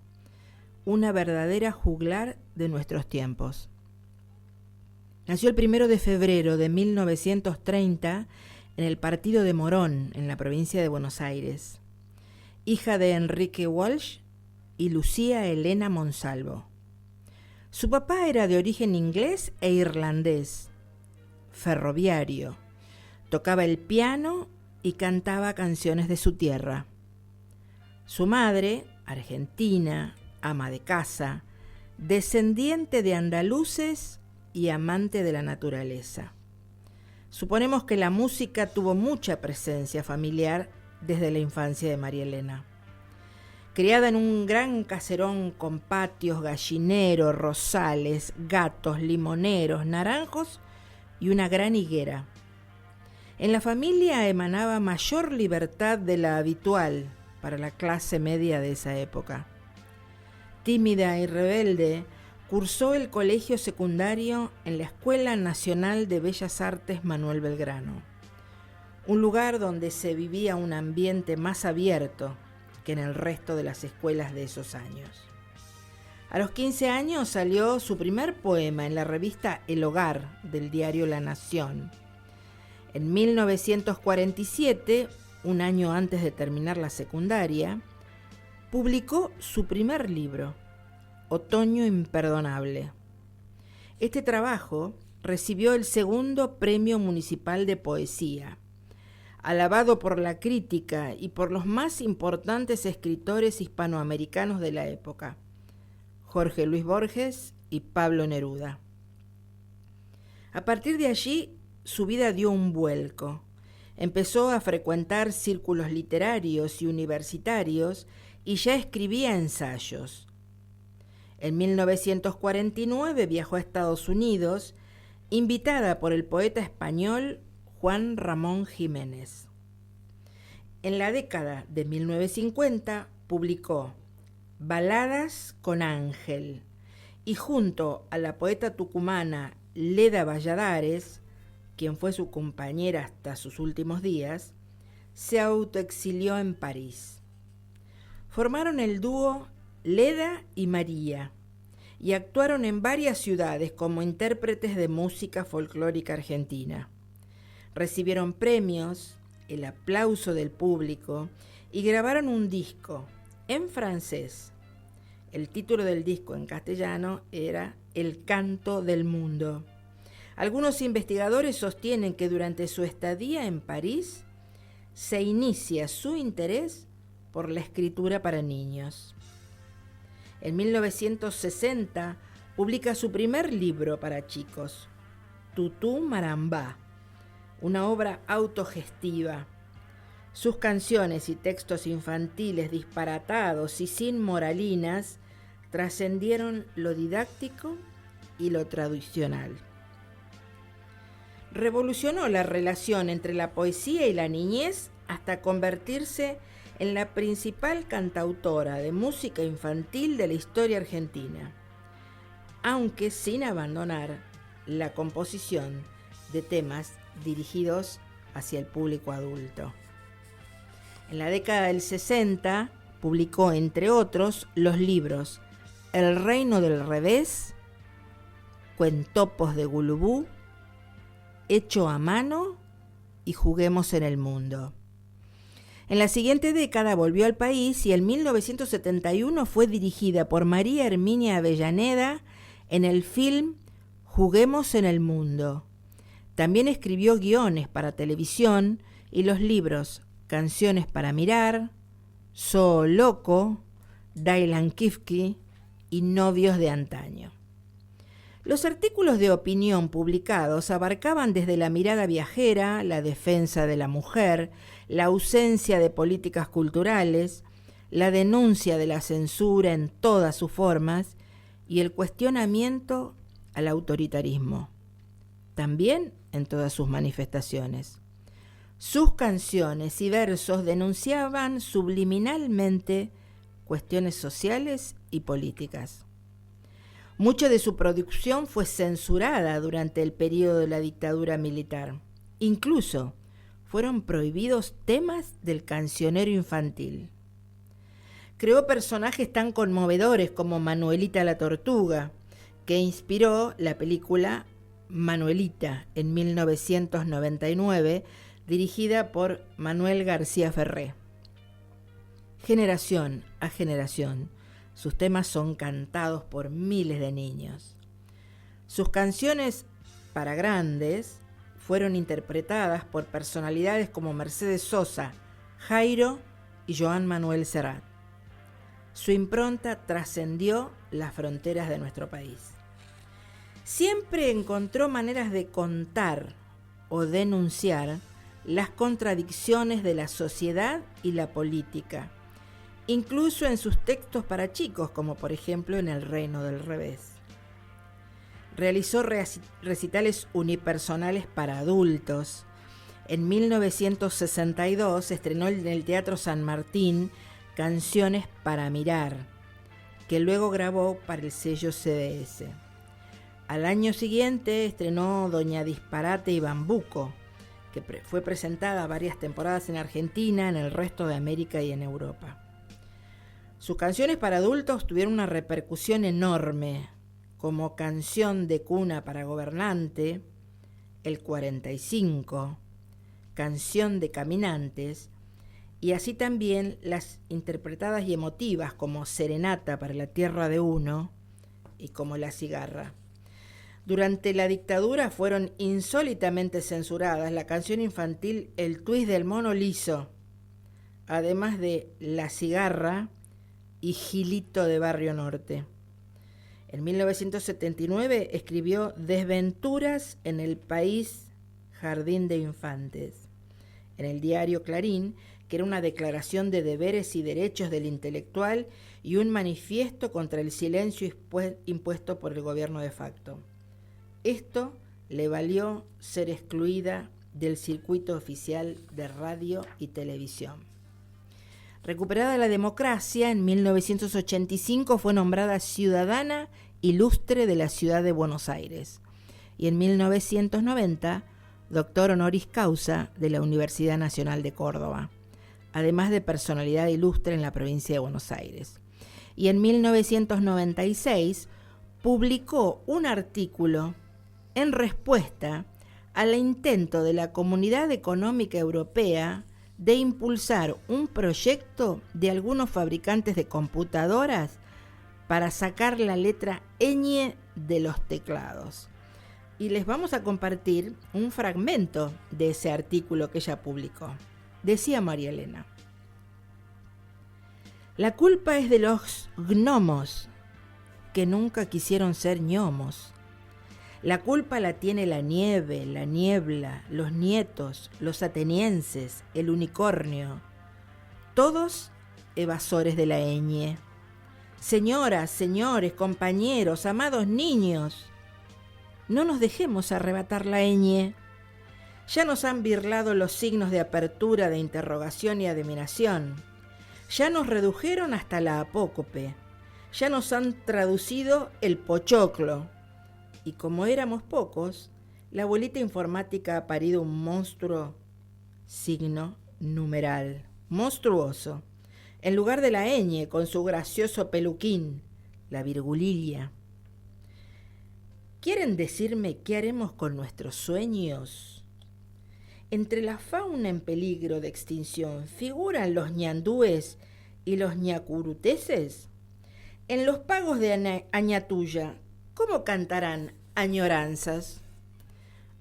Una verdadera juglar de nuestros tiempos. Nació el 1 de febrero de 1930 en el partido de Morón, en la provincia de Buenos Aires. Hija de Enrique Walsh y Lucía Elena Monsalvo. Su papá era de origen inglés e irlandés, ferroviario. Tocaba el piano y cantaba canciones de su tierra. Su madre, argentina, ama de casa, descendiente de andaluces y amante de la naturaleza. Suponemos que la música tuvo mucha presencia familiar desde la infancia de María Elena. Criada en un gran caserón con patios, gallineros, rosales, gatos, limoneros, naranjos y una gran higuera. En la familia emanaba mayor libertad de la habitual para la clase media de esa época. Tímida y rebelde, cursó el colegio secundario en la Escuela Nacional de Bellas Artes Manuel Belgrano, un lugar donde se vivía un ambiente más abierto que en el resto de las escuelas de esos años. A los 15 años salió su primer poema en la revista El Hogar del diario La Nación. En 1947, un año antes de terminar la secundaria, publicó su primer libro, Otoño Imperdonable. Este trabajo recibió el segundo Premio Municipal de Poesía, alabado por la crítica y por los más importantes escritores hispanoamericanos de la época, Jorge Luis Borges y Pablo Neruda. A partir de allí, su vida dio un vuelco. Empezó a frecuentar círculos literarios y universitarios y ya escribía ensayos. En 1949 viajó a Estados Unidos, invitada por el poeta español Juan Ramón Jiménez. En la década de 1950 publicó Baladas con Ángel y junto a la poeta tucumana Leda Valladares, quien fue su compañera hasta sus últimos días, se autoexilió en París. Formaron el dúo Leda y María y actuaron en varias ciudades como intérpretes de música folclórica argentina. Recibieron premios, el aplauso del público y grabaron un disco en francés. El título del disco en castellano era El Canto del Mundo. Algunos investigadores sostienen que durante su estadía en París se inicia su interés por la escritura para niños. En 1960 publica su primer libro para chicos, Tutú Marambá, una obra autogestiva. Sus canciones y textos infantiles disparatados y sin moralinas trascendieron lo didáctico y lo tradicional. Revolucionó la relación entre la poesía y la niñez hasta convertirse en la principal cantautora de música infantil de la historia argentina, aunque sin abandonar la composición de temas dirigidos hacia el público adulto. En la década del 60 publicó, entre otros, los libros El reino del revés, Cuentopos de Gulubú, Hecho a mano y Juguemos en el mundo. En la siguiente década volvió al país y en 1971 fue dirigida por María Herminia Avellaneda en el film Juguemos en el mundo. También escribió guiones para televisión y los libros Canciones para mirar, Zoo Loco, Dylan Kifke y Novios de antaño. Los artículos de opinión publicados abarcaban desde la mirada viajera, la defensa de la mujer, la ausencia de políticas culturales, la denuncia de la censura en todas sus formas y el cuestionamiento al autoritarismo, también en todas sus manifestaciones. Sus canciones y versos denunciaban subliminalmente cuestiones sociales y políticas. Mucho de su producción fue censurada durante el periodo de la dictadura militar. Incluso fueron prohibidos temas del cancionero infantil. Creó personajes tan conmovedores como Manuelita la Tortuga, que inspiró la película Manuelita en 1999, dirigida por Manuel García Ferré. Generación a generación, sus temas son cantados por miles de niños. Sus canciones para grandes fueron interpretadas por personalidades como Mercedes Sosa, Jairo y Joan Manuel Serrat. Su impronta trascendió las fronteras de nuestro país. Siempre encontró maneras de contar o denunciar las contradicciones de la sociedad y la política, incluso en sus textos para chicos, como por ejemplo en El reino del revés. Realizó recitales unipersonales para adultos. En 1962 estrenó en el Teatro San Martín Canciones para mirar, que luego grabó para el sello CBS. Al año siguiente estrenó Doña Disparate y Bambuco, que fue presentada varias temporadas en Argentina, en el resto de América y en Europa. Sus canciones para adultos tuvieron una repercusión enorme, como Canción de cuna para gobernante, El 45, Canción de caminantes, y así también las interpretadas y emotivas como Serenata para la tierra de uno y como La cigarra. Durante la dictadura fueron insólitamente censuradas la canción infantil El twist del mono liso, además de La cigarra y Gilito de Barrio Norte. En 1979 escribió Desventuras en el país Jardín de Infantes, en el diario Clarín, que era una declaración de deberes y derechos del intelectual y un manifiesto contra el silencio impuesto por el gobierno de facto. Esto le valió ser excluida del circuito oficial de radio y televisión. Recuperada la democracia, en 1985 fue nombrada ciudadana ilustre de la ciudad de Buenos Aires y en 1990 doctor honoris causa de la Universidad Nacional de Córdoba, además de personalidad ilustre en la provincia de Buenos Aires. Y en 1996 publicó un artículo en respuesta al intento de la Comunidad Económica Europea de impulsar un proyecto de algunos fabricantes de computadoras para sacar la letra ñ de los teclados. Y les vamos a compartir un fragmento de ese artículo que ella publicó. Decía María Elena: la culpa es de los gnomos, que nunca quisieron ser gnomos. La culpa la tiene la nieve, la niebla, los nietos, los atenienses, el unicornio. Todos evasores de la ñ. Señoras, señores, compañeros, amados niños, no nos dejemos arrebatar la ñ. Ya nos han birlado los signos de apertura, de interrogación y admiración. Ya nos redujeron hasta la apócope. Ya nos han traducido el pochoclo. Y como éramos pocos, la abuelita informática ha parido un monstruo signo numeral, monstruoso, en lugar de la ñ con su gracioso peluquín, la virgulilla. ¿Quieren decirme qué haremos con nuestros sueños? Entre la fauna en peligro de extinción figuran los ñandúes y los ñacuruteses. En los pagos de Añatuya, ¿cómo cantarán añoranzas?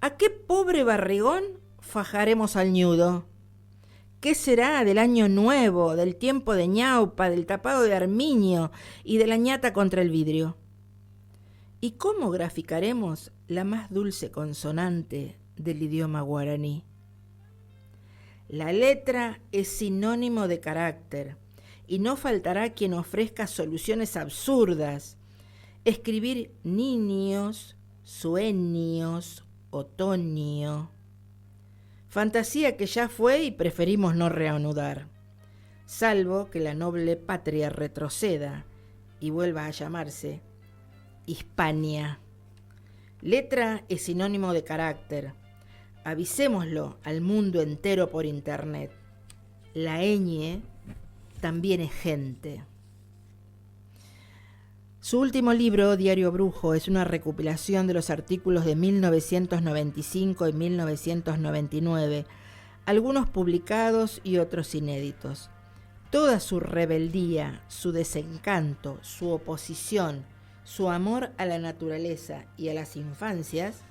¿A qué pobre barrigón fajaremos al ñudo? ¿Qué será del año nuevo, del tiempo de ñaupa, del tapado de armiño y de la ñata contra el vidrio? ¿Y cómo graficaremos la más dulce consonante del idioma guaraní? La letra es sinónimo de carácter, y no faltará quien ofrezca soluciones absurdas. Escribir niños, sueños, otoño. Fantasía que ya fue y preferimos no reanudar, salvo que la noble patria retroceda y vuelva a llamarse Hispania. Letra es sinónimo de carácter. Avisémoslo al mundo entero por internet. La ñ también es gente. Su último libro, Diario Brujo, es una recopilación de los artículos de 1995 y 1999, algunos publicados y otros inéditos. Toda su rebeldía, su desencanto, su oposición, su amor a la naturaleza y a las infancias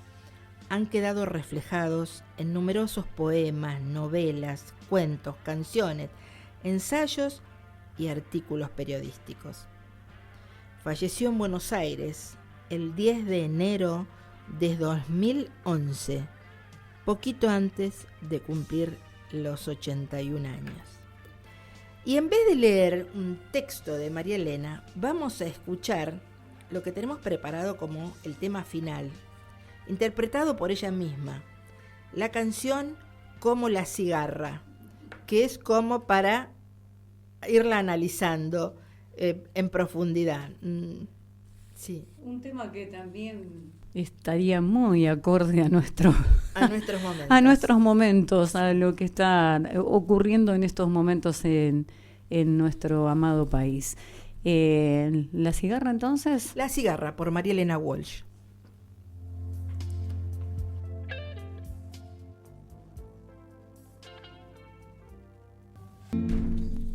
han quedado reflejados en numerosos poemas, novelas, cuentos, canciones, ensayos y artículos periodísticos. Falleció en Buenos Aires el 10 de enero de 2011, poquito antes de cumplir los 81 años. Y en vez de leer un texto de María Elena, vamos a escuchar lo que tenemos preparado como el tema final, interpretado por ella misma, la canción Como la cigarra, que es como para irla analizando en profundidad. Sí. Un tema que también estaría muy acorde a nuestros momentos. A nuestros momentos, a lo que está ocurriendo en estos momentos en nuestro amado país. ¿La cigarra entonces? La cigarra, por María Elena Walsh.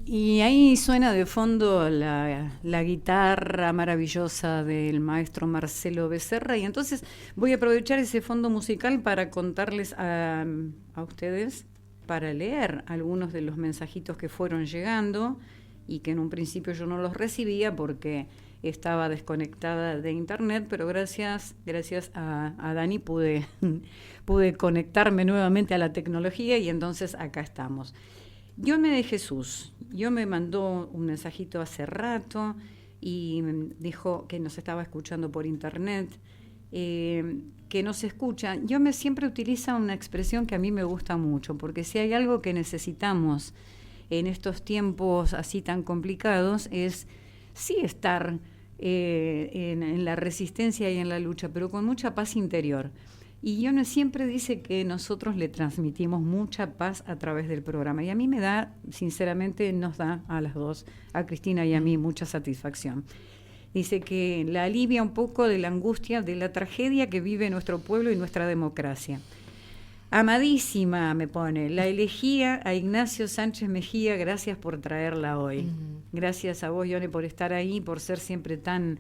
Y ahí suena de fondo la guitarra maravillosa del maestro Marcelo Becerra, y entonces voy a aprovechar ese fondo musical para contarles a ustedes, para leer algunos de los mensajitos que fueron llegando y que en un principio yo no los recibía porque estaba desconectada de internet, pero gracias a Dani pude conectarme nuevamente a la tecnología y entonces acá estamos. Diome de Jesús, me mandó un mensajito hace rato y dijo que nos estaba escuchando por internet, que nos escucha. Diome siempre utiliza una expresión que a mí me gusta mucho, porque si hay algo que necesitamos en estos tiempos así tan complicados es sí estar en la resistencia y en la lucha, pero con mucha paz interior. Y Diome siempre dice que nosotros le transmitimos mucha paz a través del programa. Y a mí me da, sinceramente, nos da a las dos, a Cristina y a mí, mucha satisfacción. Dice que la alivia un poco de la angustia, de la tragedia que vive nuestro pueblo y nuestra democracia. Amadísima, me pone, la elegía a Ignacio Sánchez Mejía, gracias por traerla hoy. Gracias a vos, Ione, por estar ahí, por ser siempre tan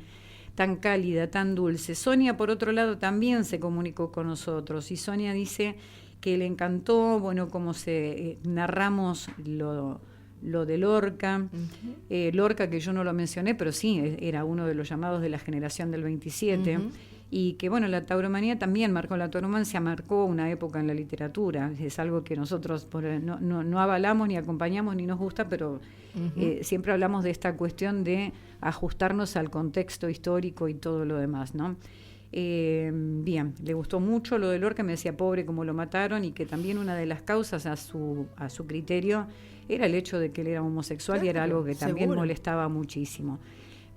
cálida, tan dulce. Sonia, por otro lado, también se comunicó con nosotros, y Sonia dice que le encantó, bueno, cómo narramos lo de Lorca. Lorca, que yo no lo mencioné, pero sí, era uno de los llamados de la generación del 27, y que, bueno, la tauromanía también la tauromancia marcó una época en la literatura. Es algo que nosotros no avalamos, ni acompañamos, ni nos gusta, pero siempre hablamos de esta cuestión de ajustarnos al contexto histórico y todo lo demás, ¿no? Bien, le gustó mucho lo de Lorca, me decía pobre como lo mataron, y que también una de las causas a su criterio era el hecho de que él era homosexual, y era algo que también molestaba muchísimo.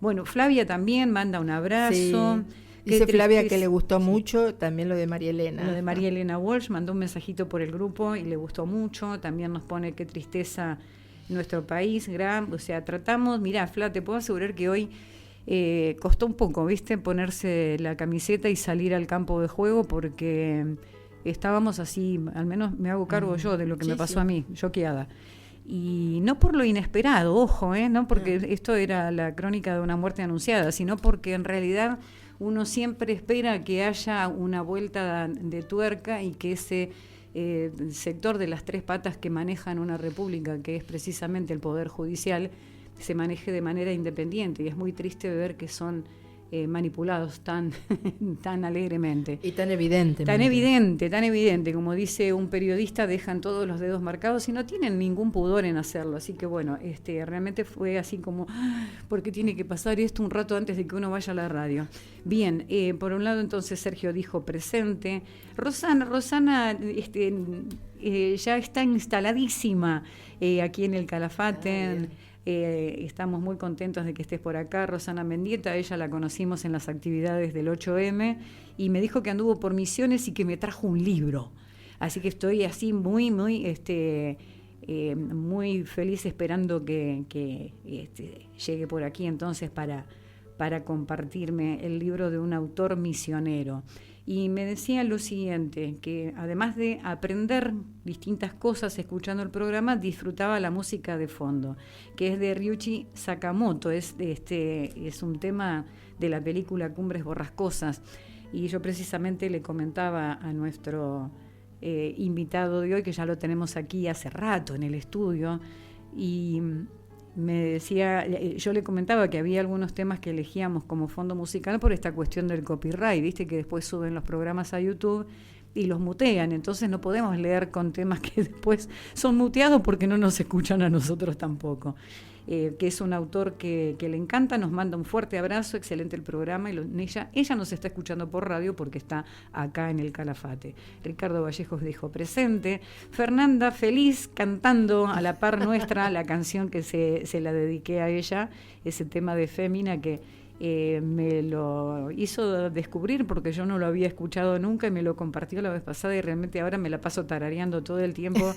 Bueno, Flavia también manda un abrazo. Sí. Dice Flavia que le gustó mucho también lo de María Elena. Lo de María Elena Walsh, mandó un mensajito por el grupo y le gustó mucho. También nos pone qué tristeza nuestro país, o sea, tratamos, mirá, Fla, te puedo asegurar que hoy costó un poco, ¿viste? Ponerse la camiseta y salir al campo de juego, porque estábamos así, al menos me hago cargo yo de lo que me pasó a mí, choqueada. Y no por lo inesperado, ojo, no porque esto era la crónica de una muerte anunciada, sino porque en realidad uno siempre espera que haya una vuelta de tuerca y que ese sector de las tres patas que manejan una república, que es precisamente el Poder Judicial, se maneje de manera independiente. Y es muy triste ver que son manipulados tan alegremente. Y tan evidente. Tan evidente. Como dice un periodista, dejan todos los dedos marcados y no tienen ningún pudor en hacerlo. Así que bueno, realmente fue así como, porque tiene que pasar esto un rato antes de que uno vaya a la radio. Bien, por un lado entonces Sergio dijo presente. Rosana ya está instaladísima aquí en el Calafate. Estamos muy contentos de que estés por acá. Rosana Mendieta, ella la conocimos en las actividades del 8M y me dijo que anduvo por Misiones y que me trajo un libro. Así que estoy así muy feliz esperando que llegue por aquí entonces para compartirme el libro de un autor misionero. Y me decía lo siguiente, que además de aprender distintas cosas escuchando el programa, disfrutaba la música de fondo, que es de Ryuichi Sakamoto, es un tema de la película Cumbres Borrascosas. Y yo precisamente le comentaba a nuestro invitado de hoy, que ya lo tenemos aquí hace rato en el estudio, y me decía, yo le comentaba que había algunos temas que elegíamos como fondo musical por esta cuestión del copyright, viste que después suben los programas a YouTube y los mutean, entonces no podemos leer con temas que después son muteados porque no nos escuchan a nosotros tampoco. Que es un autor que le encanta, nos manda un fuerte abrazo, excelente el programa, y ella nos está escuchando por radio porque está acá en el Calafate. Ricardo Vallejos dijo presente. Fernanda feliz cantando a la par nuestra la canción que se la dediqué a ella, ese tema de Fémina que me lo hizo descubrir porque yo no lo había escuchado nunca y me lo compartió la vez pasada, y realmente ahora me la paso tarareando todo el tiempo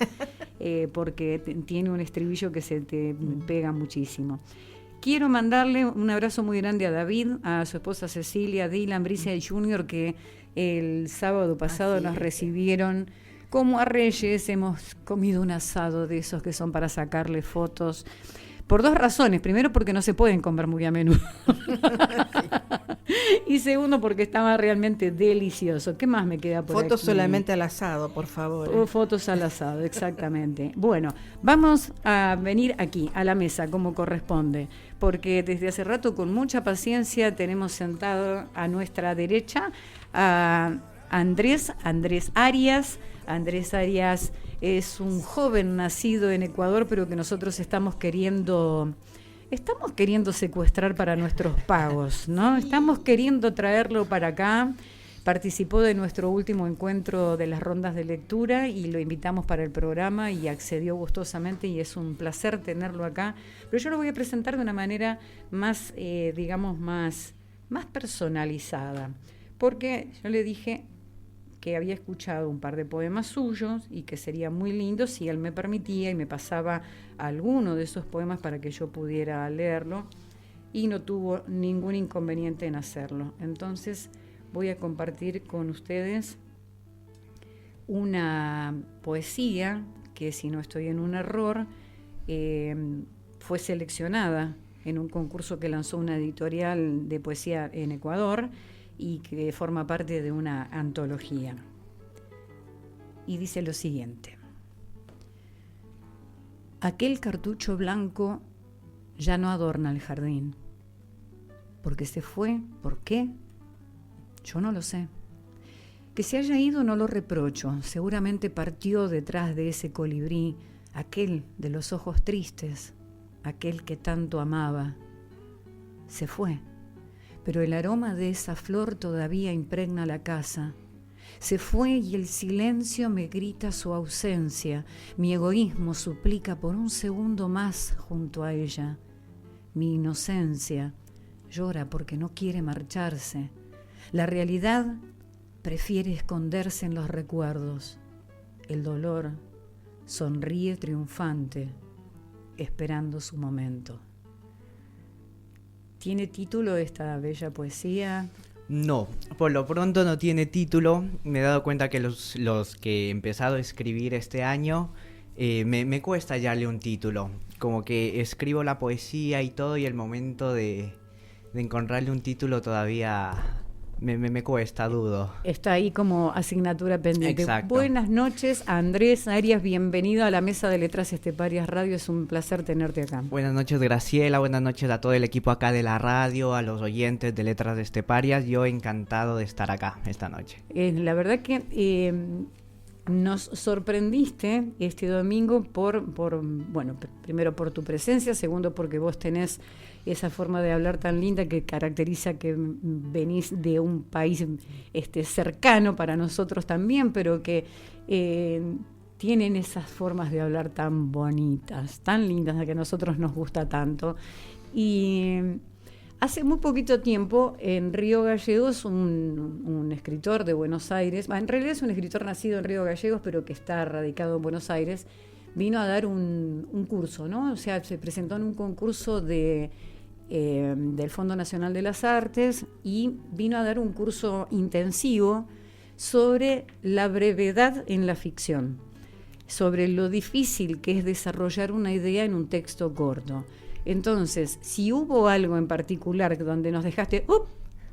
porque tiene un estribillo que se te pega muchísimo. Quiero mandarle un abrazo muy grande a David, a su esposa Cecilia, Dylan, Bricia y Junior, que el sábado pasado nos recibieron como a reyes. Hemos comido un asado de esos que son para sacarle fotos. Por dos razones. Primero, porque no se pueden comer muy a menudo. Y segundo, porque estaba realmente delicioso. ¿Qué más me queda por Fotos aquí? solamente al asado, por favor. Fotos al asado, exactamente. Bueno, vamos a venir aquí, a la mesa, como corresponde. Porque desde hace rato, con mucha paciencia, tenemos sentado a nuestra derecha a Andrés Arias. Andrés Arias es un joven nacido en Ecuador, pero que nosotros estamos queriendo secuestrar para nuestros pagos, ¿no? Estamos queriendo traerlo para acá. Participó de nuestro último encuentro de las rondas de lectura y lo invitamos para el programa y accedió gustosamente, y es un placer tenerlo acá. Pero yo lo voy a presentar de una manera más, más personalizada, porque yo le dije que había escuchado un par de poemas suyos y que sería muy lindo si él me permitía y me pasaba alguno de esos poemas para que yo pudiera leerlo, y no tuvo ningún inconveniente en hacerlo. Entonces voy a compartir con ustedes una poesía que, si no estoy en un error, fue seleccionada en un concurso que lanzó una editorial de poesía en Ecuador y que forma parte de una antología. y dice lo siguiente: aquel cartucho blanco ya no adorna el jardín. ¿Por qué se fue? ¿Por qué? Yo no lo sé. Que se haya ido no lo reprocho. Seguramente partió detrás de ese colibrí, aquel de los ojos tristes, aquel que tanto amaba. Se fue, pero el aroma de esa flor todavía impregna la casa. Se fue y el silencio me grita su ausencia. Mi egoísmo suplica por un segundo más junto a ella. Mi inocencia llora porque no quiere marcharse. La realidad prefiere esconderse en los recuerdos. El dolor sonríe triunfante, esperando su momento. ¿Tiene título esta bella poesía? No, por lo pronto no tiene título. Me he dado cuenta que los que he empezado a escribir este año me cuesta hallarle un título. Como que escribo la poesía y todo, y el momento de encontrarle un título todavía me cuesta, dudo. Está ahí como asignatura pendiente. Exacto. Buenas noches, Andrés Arias, bienvenido a la mesa de Letras Esteparias Radio, es un placer tenerte acá. Buenas noches, Graciela, buenas noches a todo el equipo acá de la radio, a los oyentes de Letras Esteparias. Yo encantado de estar acá esta noche. La verdad que nos sorprendiste este domingo bueno, primero por tu presencia, segundo porque vos tenés esa forma de hablar tan linda que caracteriza que venís de un país cercano para nosotros también, pero que tienen esas formas de hablar tan bonitas, tan lindas, de que a nosotros nos gusta tanto. Y hace muy poquito tiempo en Río Gallegos un escritor de Buenos Aires, en realidad es un escritor nacido en Río Gallegos pero que está radicado en Buenos Aires, vino a dar un curso, ¿no? O sea, se presentó en un concurso del Fondo Nacional de las Artes y vino a dar un curso intensivo sobre la brevedad en la ficción, sobre lo difícil que es desarrollar una idea en un texto corto. Entonces, si hubo algo en particular donde nos dejaste,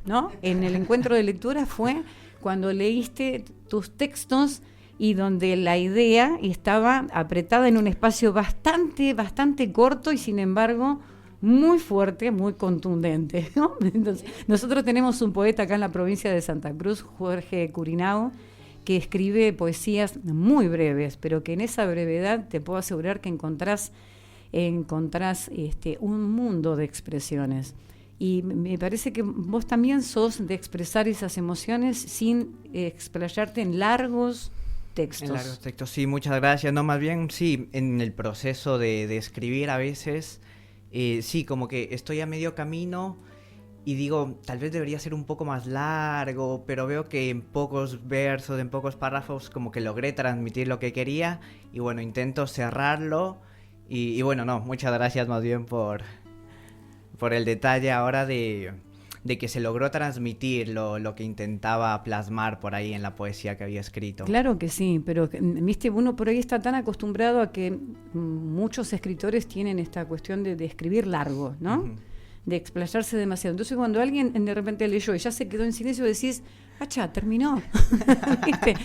¿no? En el encuentro de lectura fue cuando leíste tus textos y donde la idea estaba apretada en un espacio bastante corto y sin embargo muy fuerte, muy contundente, ¿no? Entonces, nosotros tenemos un poeta acá en la provincia de Santa Cruz, Jorge Curinao, que escribe poesías muy breves, pero que en esa brevedad te puedo asegurar que encontrás un mundo de expresiones. Y me parece que vos también sos de expresar esas emociones sin explayarte en largos textos. En largos textos, sí, muchas gracias. No, más bien, sí, en el proceso de escribir a veces, sí, como que estoy a medio camino y digo, tal vez debería ser un poco más largo, pero veo que en pocos versos, en pocos párrafos, como que logré transmitir lo que quería y bueno, intento cerrarlo. Y bueno, no, muchas gracias más bien por el detalle ahora de que se logró transmitir lo que intentaba plasmar por ahí en la poesía que había escrito. Claro que sí, pero viste, uno por ahí está tan acostumbrado a que muchos escritores tienen esta cuestión de escribir largo, ¿no? Uh-huh. De explayarse demasiado. Entonces cuando alguien de repente leyó y ya se quedó en silencio, decís, terminó. ¿Viste?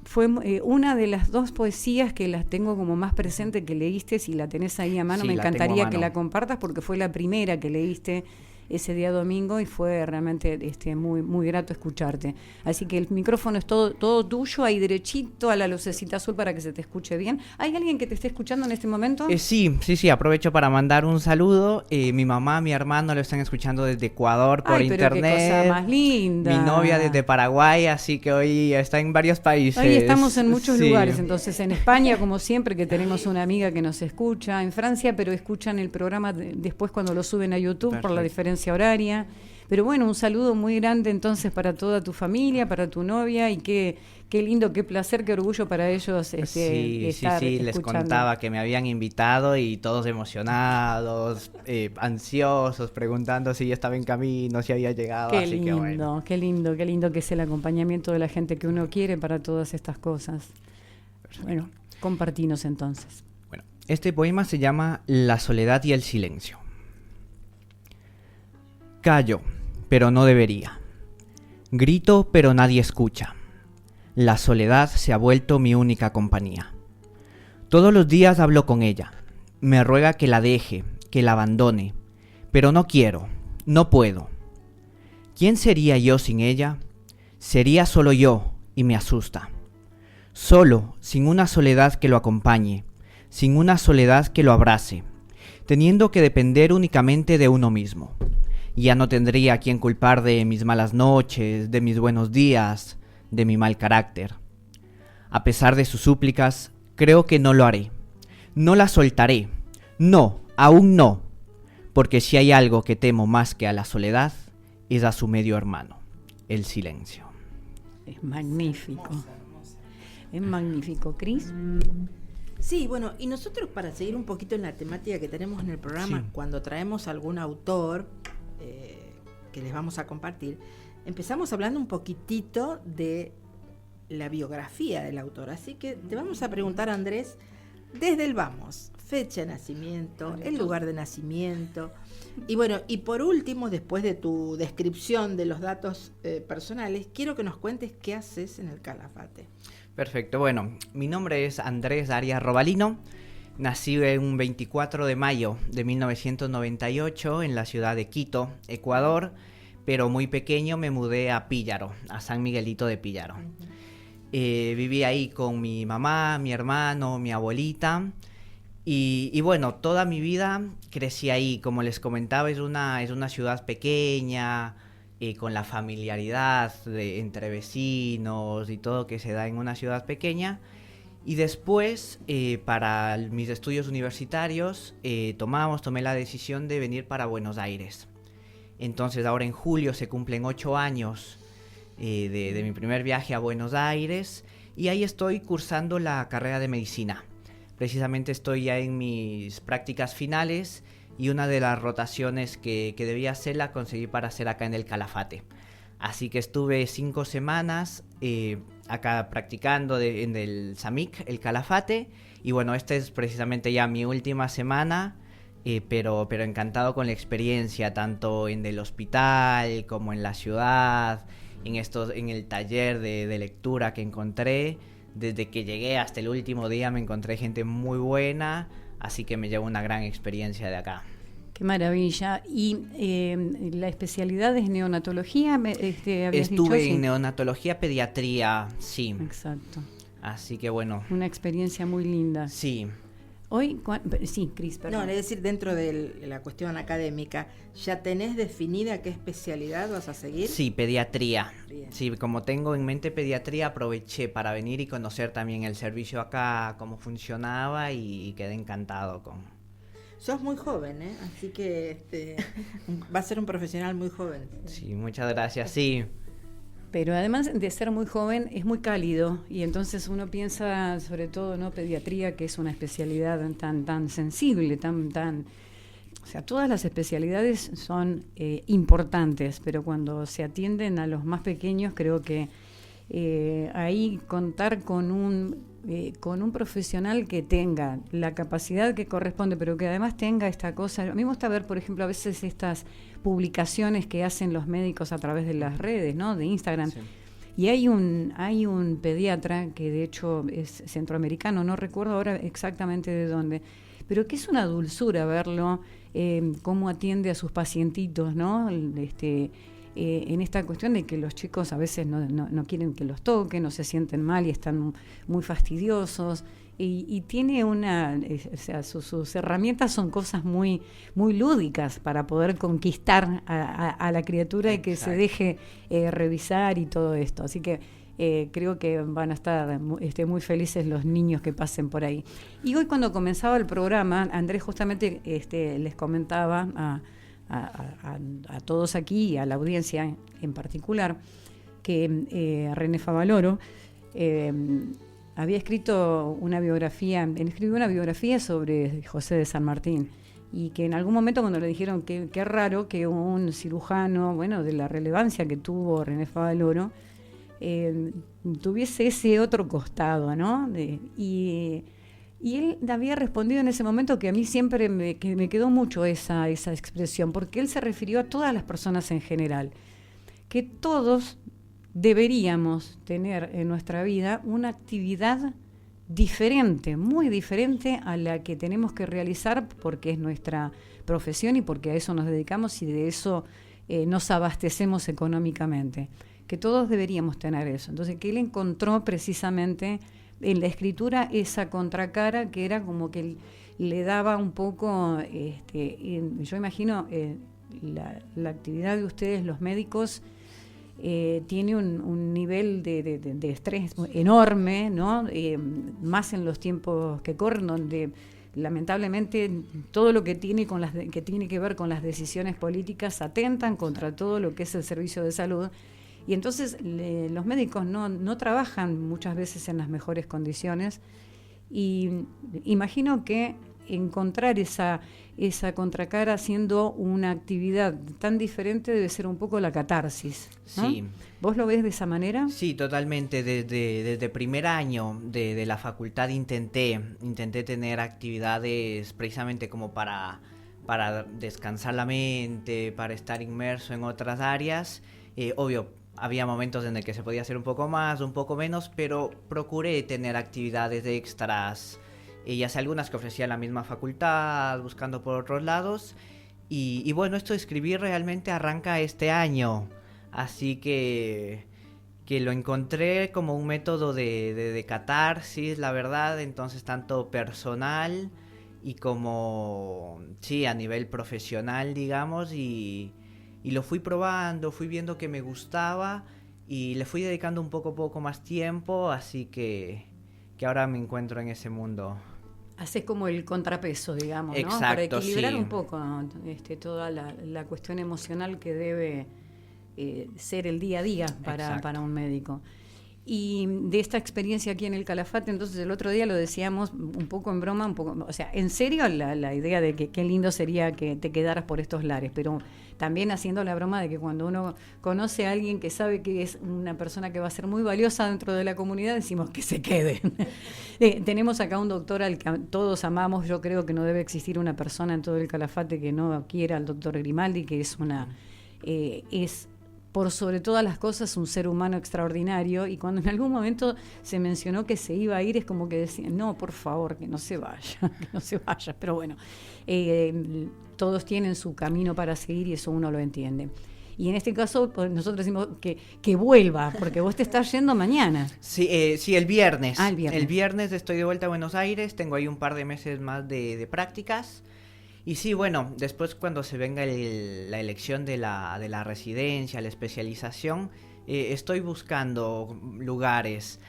Fue una de las dos poesías que las tengo como más presente que leíste. Si la tenés ahí a mano, sí, me encantaría que la compartas porque fue la primera que leíste ese día domingo y fue realmente muy, muy grato escucharte. Así que el micrófono es todo tuyo, ahí derechito a la lucecita azul para que se te escuche bien. ¿Hay alguien que te esté escuchando en este momento? Sí, aprovecho para mandar un saludo. Mi mamá, mi hermano lo están escuchando desde Ecuador por internet. Pero qué cosa más linda. Mi novia desde Paraguay, así que hoy está en varios países. Hoy estamos en muchos lugares, entonces en España, como siempre, que tenemos una amiga que nos escucha, en Francia, pero escuchan el programa después cuando lo suben a YouTube. Perfecto. Por la diferencia horaria, pero bueno, un saludo muy grande entonces para toda tu familia, para tu novia y qué lindo, qué placer, qué orgullo para ellos sí, les contaba que me habían invitado y todos emocionados, ansiosos, preguntando si ya estaba en camino, si había llegado, qué así lindo, que bueno. Qué lindo que es el acompañamiento de la gente que uno quiere para todas estas cosas. Perfecto. Bueno, compartinos entonces. Bueno, este poema se llama La soledad y el silencio. Callo, pero no debería. Grito, pero nadie escucha. La soledad se ha vuelto mi única compañía. Todos los días hablo con ella. Me ruega que la deje, que la abandone, pero no quiero, no puedo. ¿Quién sería yo sin ella? Sería solo yo, y me asusta. Solo, sin una soledad que lo acompañe, sin una soledad que lo abrace, teniendo que depender únicamente de uno mismo. Ya no tendría a quien culpar de mis malas noches, de mis buenos días, de mi mal carácter. A pesar de sus súplicas, creo que no lo haré. No la soltaré. No, aún no. Porque si hay algo que temo más que a la soledad, es a su medio hermano, el silencio. Es magnífico. Es magnífico. ¿Cris? Sí, bueno, y nosotros para seguir un poquito en la temática que tenemos en el programa, Sí. cuando traemos algún autor que les vamos a compartir, empezamos hablando un poquitito de la biografía del autor. Así que te vamos a preguntar, Andrés, desde el vamos, fecha de nacimiento, el lugar de nacimiento, y bueno, y por último, después de tu descripción de los datos personales, quiero que nos cuentes qué haces en el Calafate. Perfecto, bueno, mi nombre es Andrés Arias Robalino. Nací un 24 de mayo de 1998 en la ciudad de Quito, Ecuador, pero muy pequeño me mudé a Píllaro, a San Miguelito de Píllaro. Viví ahí con mi mamá, mi hermano, mi abuelita y bueno, toda mi vida crecí ahí. Como les comentaba, es una ciudad pequeña, con la familiaridad entre vecinos y todo que se da en una ciudad pequeña. Y después, para mis estudios universitarios, tomé la decisión de venir para Buenos Aires. Entonces ahora en julio se cumplen 8 años de mi primer viaje a Buenos Aires y ahí estoy cursando la carrera de medicina. Precisamente estoy ya en mis prácticas finales y una de las rotaciones que debía hacer la conseguí para hacer acá en el Calafate. Así que estuve 5 semanas acá practicando en el SAMIC, el Calafate, y bueno, esta es precisamente ya mi última semana, pero encantado con la experiencia, tanto en el hospital como en la ciudad, en el taller de lectura que encontré. Desde que llegué hasta el último día me encontré gente muy buena, así que me llevo una gran experiencia de acá. Qué maravilla. ¿Y la especialidad es neonatología? ¿Habías dicho? Estuve en Sí. neonatología, pediatría, sí. Exacto. Así que bueno, Una experiencia muy linda. sí. Hoy, sí, Cris, perdón. No, es decir, dentro de la cuestión académica, ¿ya tenés definida qué especialidad vas a seguir? Sí, pediatría. Bien. Sí, como tengo en mente pediatría, aproveché para venir y conocer también el servicio acá, cómo funcionaba y quedé encantado con... Sos muy joven, ¿eh? Así que va a ser un profesional muy joven. Sí, muchas gracias, sí. Pero además de ser muy joven, es muy cálido y entonces uno piensa, sobre todo, ¿no? Pediatría, que es una especialidad tan sensible, o sea, todas las especialidades son importantes, pero cuando se atienden a los más pequeños, creo que ahí contar con un profesional que tenga la capacidad que corresponde, pero que además tenga esta cosa. A mí me gusta ver, por ejemplo, a veces estas publicaciones que hacen los médicos a través de las redes, ¿no? De Instagram. Sí. Y hay un pediatra que de hecho es centroamericano, no recuerdo ahora exactamente de dónde, pero que es una dulzura verlo, cómo atiende a sus pacientitos, ¿no? En esta cuestión de que los chicos a veces no quieren que los toquen, no se sienten mal y están muy fastidiosos. Y tiene o sea, sus herramientas son cosas muy, muy lúdicas para poder conquistar a la criatura y que se Exacto. deje revisar y todo esto. Así que creo que van a estar muy felices los niños que pasen por ahí. Y hoy cuando comenzaba el programa, Andrés justamente les comentaba a todos aquí y a la audiencia en particular que René Favaloro escribió una biografía sobre José de San Martín, y que en algún momento cuando le dijeron que qué raro que un cirujano, bueno, de la relevancia que tuvo René Favaloro, tuviese ese otro costado, ¿no? Y él había respondido en ese momento que a mí siempre me quedó mucho esa expresión, porque él se refirió a todas las personas en general, que todos deberíamos tener en nuestra vida una actividad diferente, muy diferente a la que tenemos que realizar porque es nuestra profesión y porque a eso nos dedicamos y de eso nos abastecemos económicamente. Que todos deberíamos tener eso. Entonces, que él encontró precisamente en la escritura esa contracara que era como que le daba un poco, yo imagino, la actividad de ustedes, los médicos, tiene un nivel de estrés enorme, ¿no? Más en los tiempos que corren, donde lamentablemente todo lo que tiene que ver con las decisiones políticas atentan contra todo lo que es el servicio de salud. Y entonces los médicos no trabajan muchas veces en las mejores condiciones. Y imagino que encontrar esa contracara haciendo una actividad tan diferente debe ser un poco la catarsis, ¿no? Sí. ¿Vos lo ves de esa manera? Sí, totalmente. Desde primer año de la facultad intenté tener actividades precisamente como para descansar la mente, para estar inmerso en otras áreas. Obvio, había momentos en el que se podía hacer un poco más, un poco menos, pero procuré tener actividades extras, ya sea algunas que ofrecía la misma facultad, buscando por otros lados. Y bueno, esto de escribir realmente arranca este año, así que lo encontré como un método de catarsis, la verdad, entonces tanto personal y como, sí, a nivel profesional, digamos, y lo fui probando, fui viendo que me gustaba y le fui dedicando un poco más tiempo, así que ahora me encuentro en ese mundo. Haces como el contrapeso, digamos, ¿no? Exacto, para equilibrar sí. un poco, ¿no? Toda la cuestión emocional que debe ser el día a día para un médico. Y de esta experiencia aquí en el Calafate, entonces el otro día lo decíamos un poco en broma, o sea, en serio la idea de que qué lindo sería que te quedaras por estos lares, pero también haciendo la broma de que cuando uno conoce a alguien que sabe que es una persona que va a ser muy valiosa dentro de la comunidad, decimos que se quede. Tenemos acá un doctor al que todos amamos. Yo creo que no debe existir una persona en todo el Calafate que no quiera al doctor Grimaldi, que es es por sobre todas las cosas un ser humano extraordinario, y cuando en algún momento se mencionó que se iba a ir, es como que decían, no, por favor, que no se vaya, que no se vaya. Pero bueno, todos tienen su camino para seguir y eso uno lo entiende. Y en este caso nosotros decimos que vuelva, porque vos te estás yendo mañana. Sí, el viernes. El viernes. El viernes estoy de vuelta a Buenos Aires, tengo ahí un par de meses más de prácticas. Y sí, bueno, después cuando se venga la elección de la residencia, la especialización, estoy buscando lugares,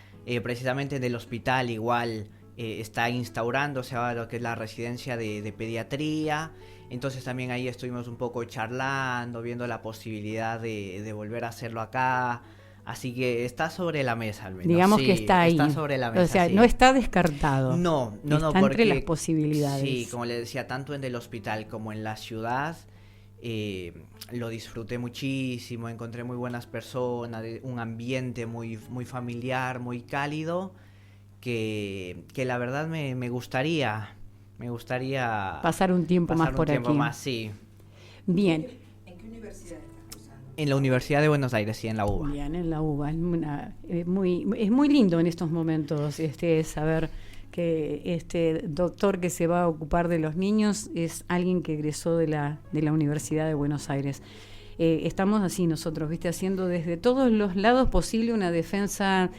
precisamente en el hospital igual está instaurándose ahora lo que es la residencia de pediatría, entonces también ahí estuvimos un poco charlando, viendo la posibilidad de volver a hacerlo acá. Así que está sobre la mesa al menos. Digamos sí, que está ahí. Está sobre la mesa. O sea, sí. no está descartado. No, está porque entre las posibilidades. Sí, como le decía, tanto en el hospital como en la ciudad, lo disfruté muchísimo, encontré muy buenas personas, un ambiente muy, muy familiar, muy cálido, que la verdad me gustaría pasar un tiempo más por aquí. Más, sí. Bien. ¿En qué universidad estás cursando? En la Universidad de Buenos Aires, sí, en la UBA. Bien, en la UBA. Es muy lindo en estos momentos saber que este doctor que se va a ocupar de los niños es alguien que egresó de la Universidad de Buenos Aires. Estamos así nosotros, haciendo desde todos los lados posible una defensa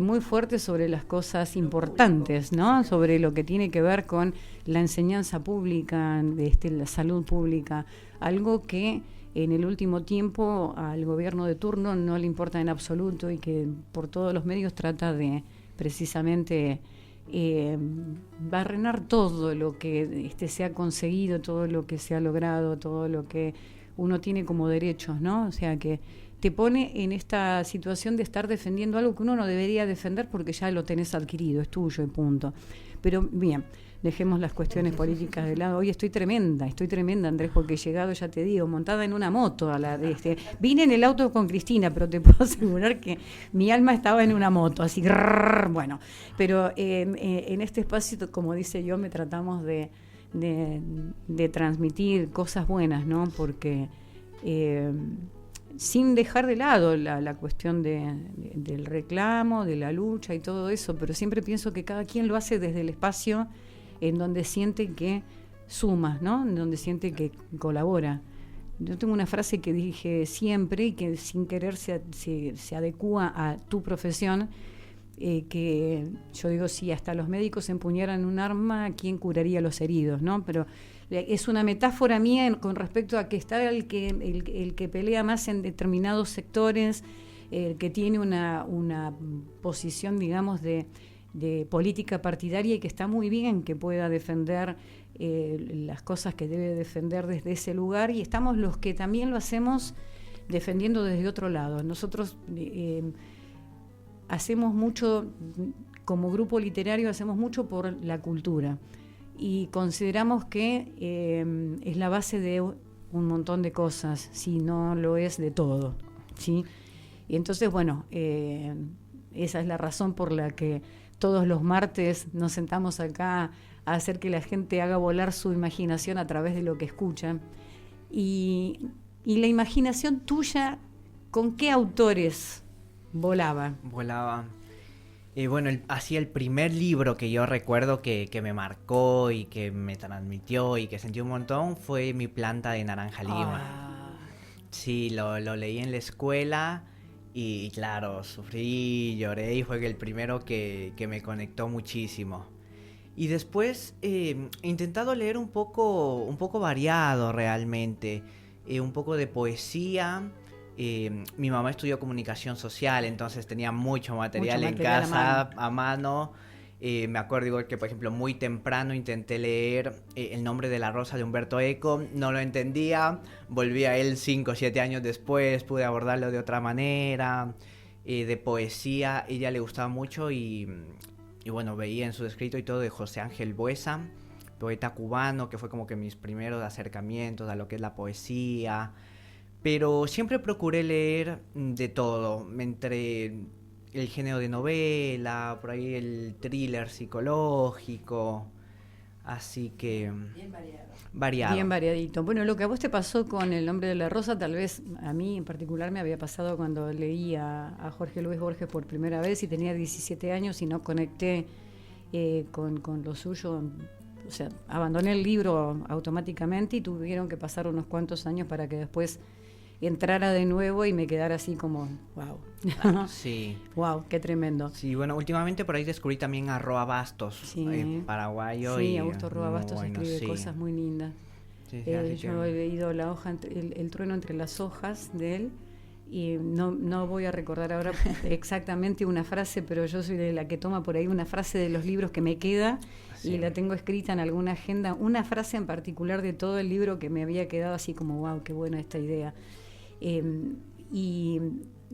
muy fuerte sobre las cosas importantes, ¿no? Sobre lo que tiene que ver con la enseñanza pública, la salud pública, algo que en el último tiempo al gobierno de turno no le importa en absoluto y que por todos los medios trata de precisamente barrenar todo lo que se ha conseguido, todo lo que se ha logrado, todo lo que uno tiene como derechos, ¿no? O sea que te pone en esta situación de estar defendiendo algo que uno no debería defender porque ya lo tenés adquirido, es tuyo y punto. Pero bien, dejemos las cuestiones políticas de lado. Hoy estoy tremenda, Andrés, porque he llegado, ya te digo, montada en una moto. Vine en el auto con Cristina, pero te puedo asegurar que mi alma estaba en una moto, así, bueno. Pero en este espacio, como dice yo, me tratamos de transmitir cosas buenas, ¿no? Porque sin dejar de lado la cuestión del reclamo, de la lucha y todo eso, pero siempre pienso que cada quien lo hace desde el espacio en donde siente que suma, ¿no? En donde siente que colabora. Yo tengo una frase que dije siempre y que sin querer se adecúa a tu profesión, que yo digo, si hasta los médicos empuñaran un arma, ¿quién curaría a los heridos, no? Pero es una metáfora mía con respecto a que está el que pelea más en determinados sectores, el que tiene una posición, digamos, de política partidaria y que está muy bien que pueda defender las cosas que debe defender desde ese lugar, y estamos los que también lo hacemos defendiendo desde otro lado. Nosotros hacemos mucho, como grupo literario, hacemos mucho por la cultura y consideramos que es la base de un montón de cosas, si no lo es de todo, ¿sí? Y entonces, bueno, esa es la razón por la que todos los martes nos sentamos acá a hacer que la gente haga volar su imaginación a través de lo que escucha. Y la imaginación tuya, ¿con qué autores volaba? Bueno, así el primer libro que yo recuerdo que me marcó y que me transmitió y que sentí un montón fue Mi planta de naranja lima. Sí, lo leí en la escuela y claro, sufrí, lloré y fue el primero que me conectó muchísimo. Y después he intentado leer un poco variado realmente, un poco de poesía. Mi mamá estudió comunicación social, entonces tenía mucho material en casa a mano. Me acuerdo igual que, por ejemplo, muy temprano intenté leer El nombre de la rosa de Humberto Eco, no lo entendía, volví a él 5 o 7 años después, pude abordarlo de otra manera. De poesía, ella le gustaba mucho y bueno, veía en su escrito y todo de José Ángel Buesa, poeta cubano, que fue como que mis primeros acercamientos a lo que es la poesía. Pero siempre procuré leer de todo, entre el género de novela, por ahí el thriller psicológico, así que... Bien variado. Variado. Bien variadito. Bueno, lo que a vos te pasó con El nombre de la rosa, tal vez a mí en particular me había pasado cuando leí a Jorge Luis Borges por primera vez y tenía 17 años y no conecté con lo suyo. O sea, abandoné el libro automáticamente y tuvieron que pasar unos cuantos años para que después entrara de nuevo y me quedara así como, wow. Sí. Wow, qué tremendo. Sí, bueno, últimamente por ahí descubrí también a Roa Bastos, Sí. Paraguayo. Sí, y Augusto Roa Bastos bueno, escribe sí. cosas muy lindas. Sí, Yo he leído La hoja el trueno entre las hojas de él y no voy a recordar ahora exactamente una frase, pero yo soy de la que toma por ahí una frase de los libros que me queda y la tengo escrita en alguna agenda, una frase en particular de todo el libro que me había quedado así como, wow, qué buena esta idea. Y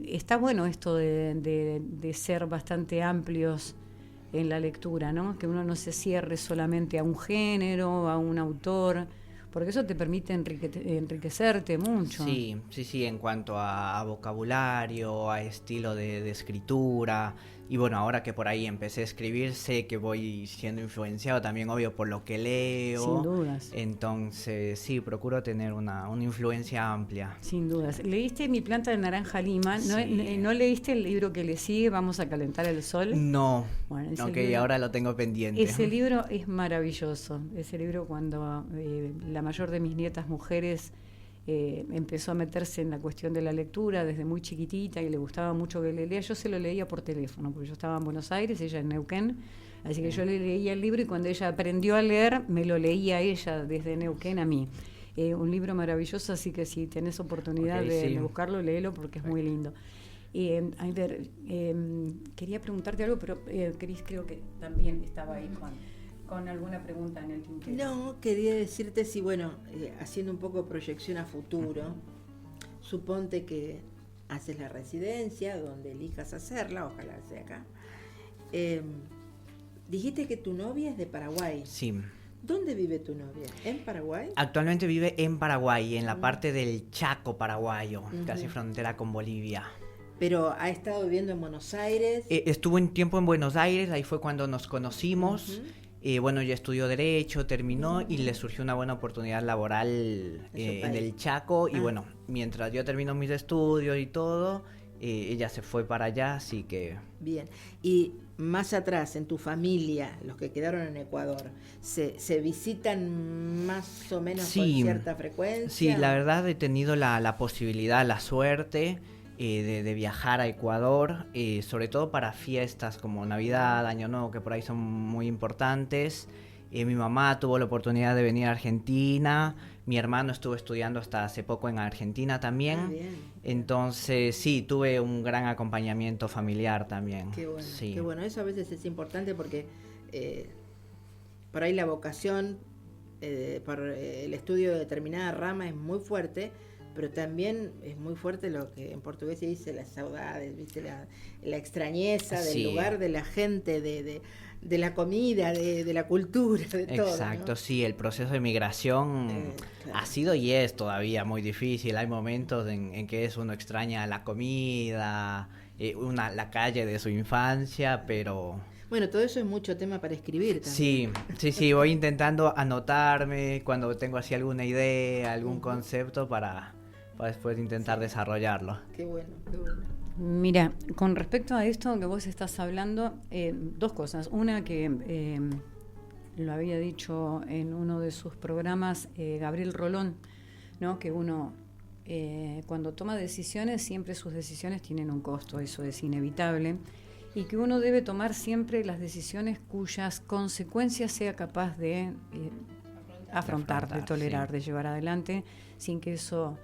está bueno esto de ser bastante amplios en la lectura, ¿no? Que uno no se cierre solamente a un género, a un autor, porque eso te permite enriquecerte mucho. Sí, en cuanto a vocabulario, a estilo de escritura. Y bueno, ahora que por ahí empecé a escribir, sé que voy siendo influenciado también, obvio, por lo que leo. Sin dudas. Entonces, sí, procuro tener una influencia amplia. Sin dudas. ¿Leíste Mi planta de naranja lima? ¿No leíste el libro que le sigue, Vamos a calentar el sol? No, bueno, ahora lo tengo pendiente. Ese libro es maravilloso. Ese libro cuando la mayor de mis nietas mujeres empezó a meterse en la cuestión de la lectura desde muy chiquitita y le gustaba mucho que le lea. Yo se lo leía por teléfono, porque yo estaba en Buenos Aires, ella en Neuquén, así que yo le leía el libro y cuando ella aprendió a leer, me lo leía ella desde Neuquén a mí. Un libro maravilloso, así que si tenés oportunidad de buscarlo, léelo porque es muy lindo. A ver, quería preguntarte algo, pero Cris creo que también estaba ahí con alguna pregunta en el tintero. No, quería decirte si, bueno, haciendo un poco proyección a futuro, suponte que haces la residencia, donde elijas hacerla, ojalá sea acá. Dijiste que tu novia es de Paraguay. Sí. ¿Dónde vive tu novia? ¿En Paraguay? Actualmente vive en Paraguay, en la parte del Chaco paraguayo, casi frontera con Bolivia. Pero ha estado viviendo en Buenos Aires. Estuvo un tiempo en Buenos Aires, ahí fue cuando nos conocimos. Bueno, ella estudió Derecho, terminó y le surgió una buena oportunidad laboral en el Chaco. Y bueno, mientras yo termino mis estudios y todo, ella se fue para allá, así que... Bien. Y más atrás, en tu familia, los que quedaron en Ecuador, ¿se visitan más o menos con cierta frecuencia? Sí, la verdad he tenido la posibilidad, la suerte de viajar a Ecuador, sobre todo para fiestas como Navidad, Año Nuevo, que por ahí son muy importantes. Mi mamá tuvo la oportunidad de venir a Argentina, mi hermano estuvo estudiando hasta hace poco en Argentina también. Bien. Entonces sí, tuve un gran acompañamiento familiar también. Qué bueno, sí. qué bueno. Eso a veces es importante porque por ahí la vocación por el estudio de determinada rama es muy fuerte, pero también es muy fuerte lo que en portugués se dice las saudades, ¿viste? La extrañeza del lugar, de la gente, de la comida, de la cultura, de todo. Exacto, ¿no? sí, el proceso de migración claro. ha sido y es todavía muy difícil. Hay momentos en que uno extraña la comida, la calle de su infancia, pero... Bueno, todo eso es mucho tema para escribir también. Sí, voy intentando anotarme cuando tengo así alguna idea, algún concepto para después intentar desarrollarlo. Qué bueno, qué bueno. Mira, con respecto a esto que vos estás hablando, dos cosas. Una que lo había dicho en uno de sus programas Gabriel Rolón, ¿no? Que uno cuando toma decisiones, siempre sus decisiones tienen un costo, eso es inevitable, y que uno debe tomar siempre las decisiones cuyas consecuencias sea capaz de afrontar, de tolerar, de llevar adelante, sin que eso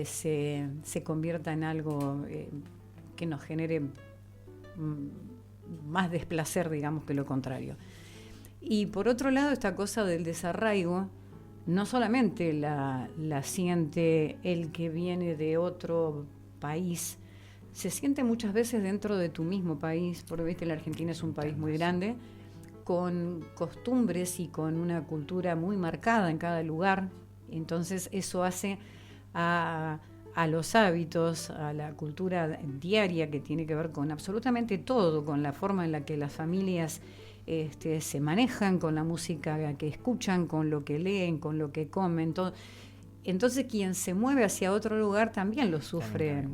se convierta en algo que nos genere más desplacer, digamos, que lo contrario. Y por otro lado, esta cosa del desarraigo, no solamente la siente el que viene de otro país, se siente muchas veces dentro de tu mismo país, porque viste, la Argentina es un país muy grande, con costumbres y con una cultura muy marcada en cada lugar. Entonces eso hace a los hábitos, a la cultura diaria que tiene que ver con absolutamente todo, con la forma en la que las familias se manejan, con la música que escuchan, con lo que leen, con lo que comen, todo. Entonces quien se mueve hacia otro lugar también lo sufre.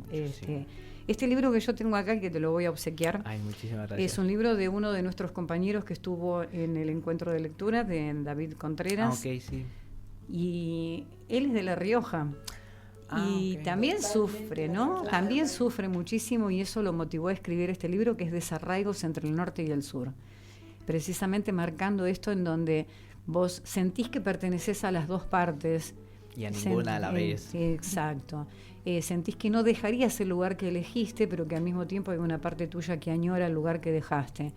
Este libro que yo tengo acá, que te lo voy a obsequiar, muchísimas gracias. es un libro de uno de nuestros compañeros que estuvo en el encuentro de lectura, de David Contreras. Sí. Y él es de La Rioja. Y también sufre, ¿no? También sufre muchísimo, y eso lo motivó a escribir este libro, que es Desarraigos entre el norte y el sur. Precisamente marcando esto en donde vos sentís que pertenecés a las dos partes. Y a ninguna a la vez. Exacto. Sentís que no dejarías el lugar que elegiste, pero que al mismo tiempo hay una parte tuya que añora el lugar que dejaste.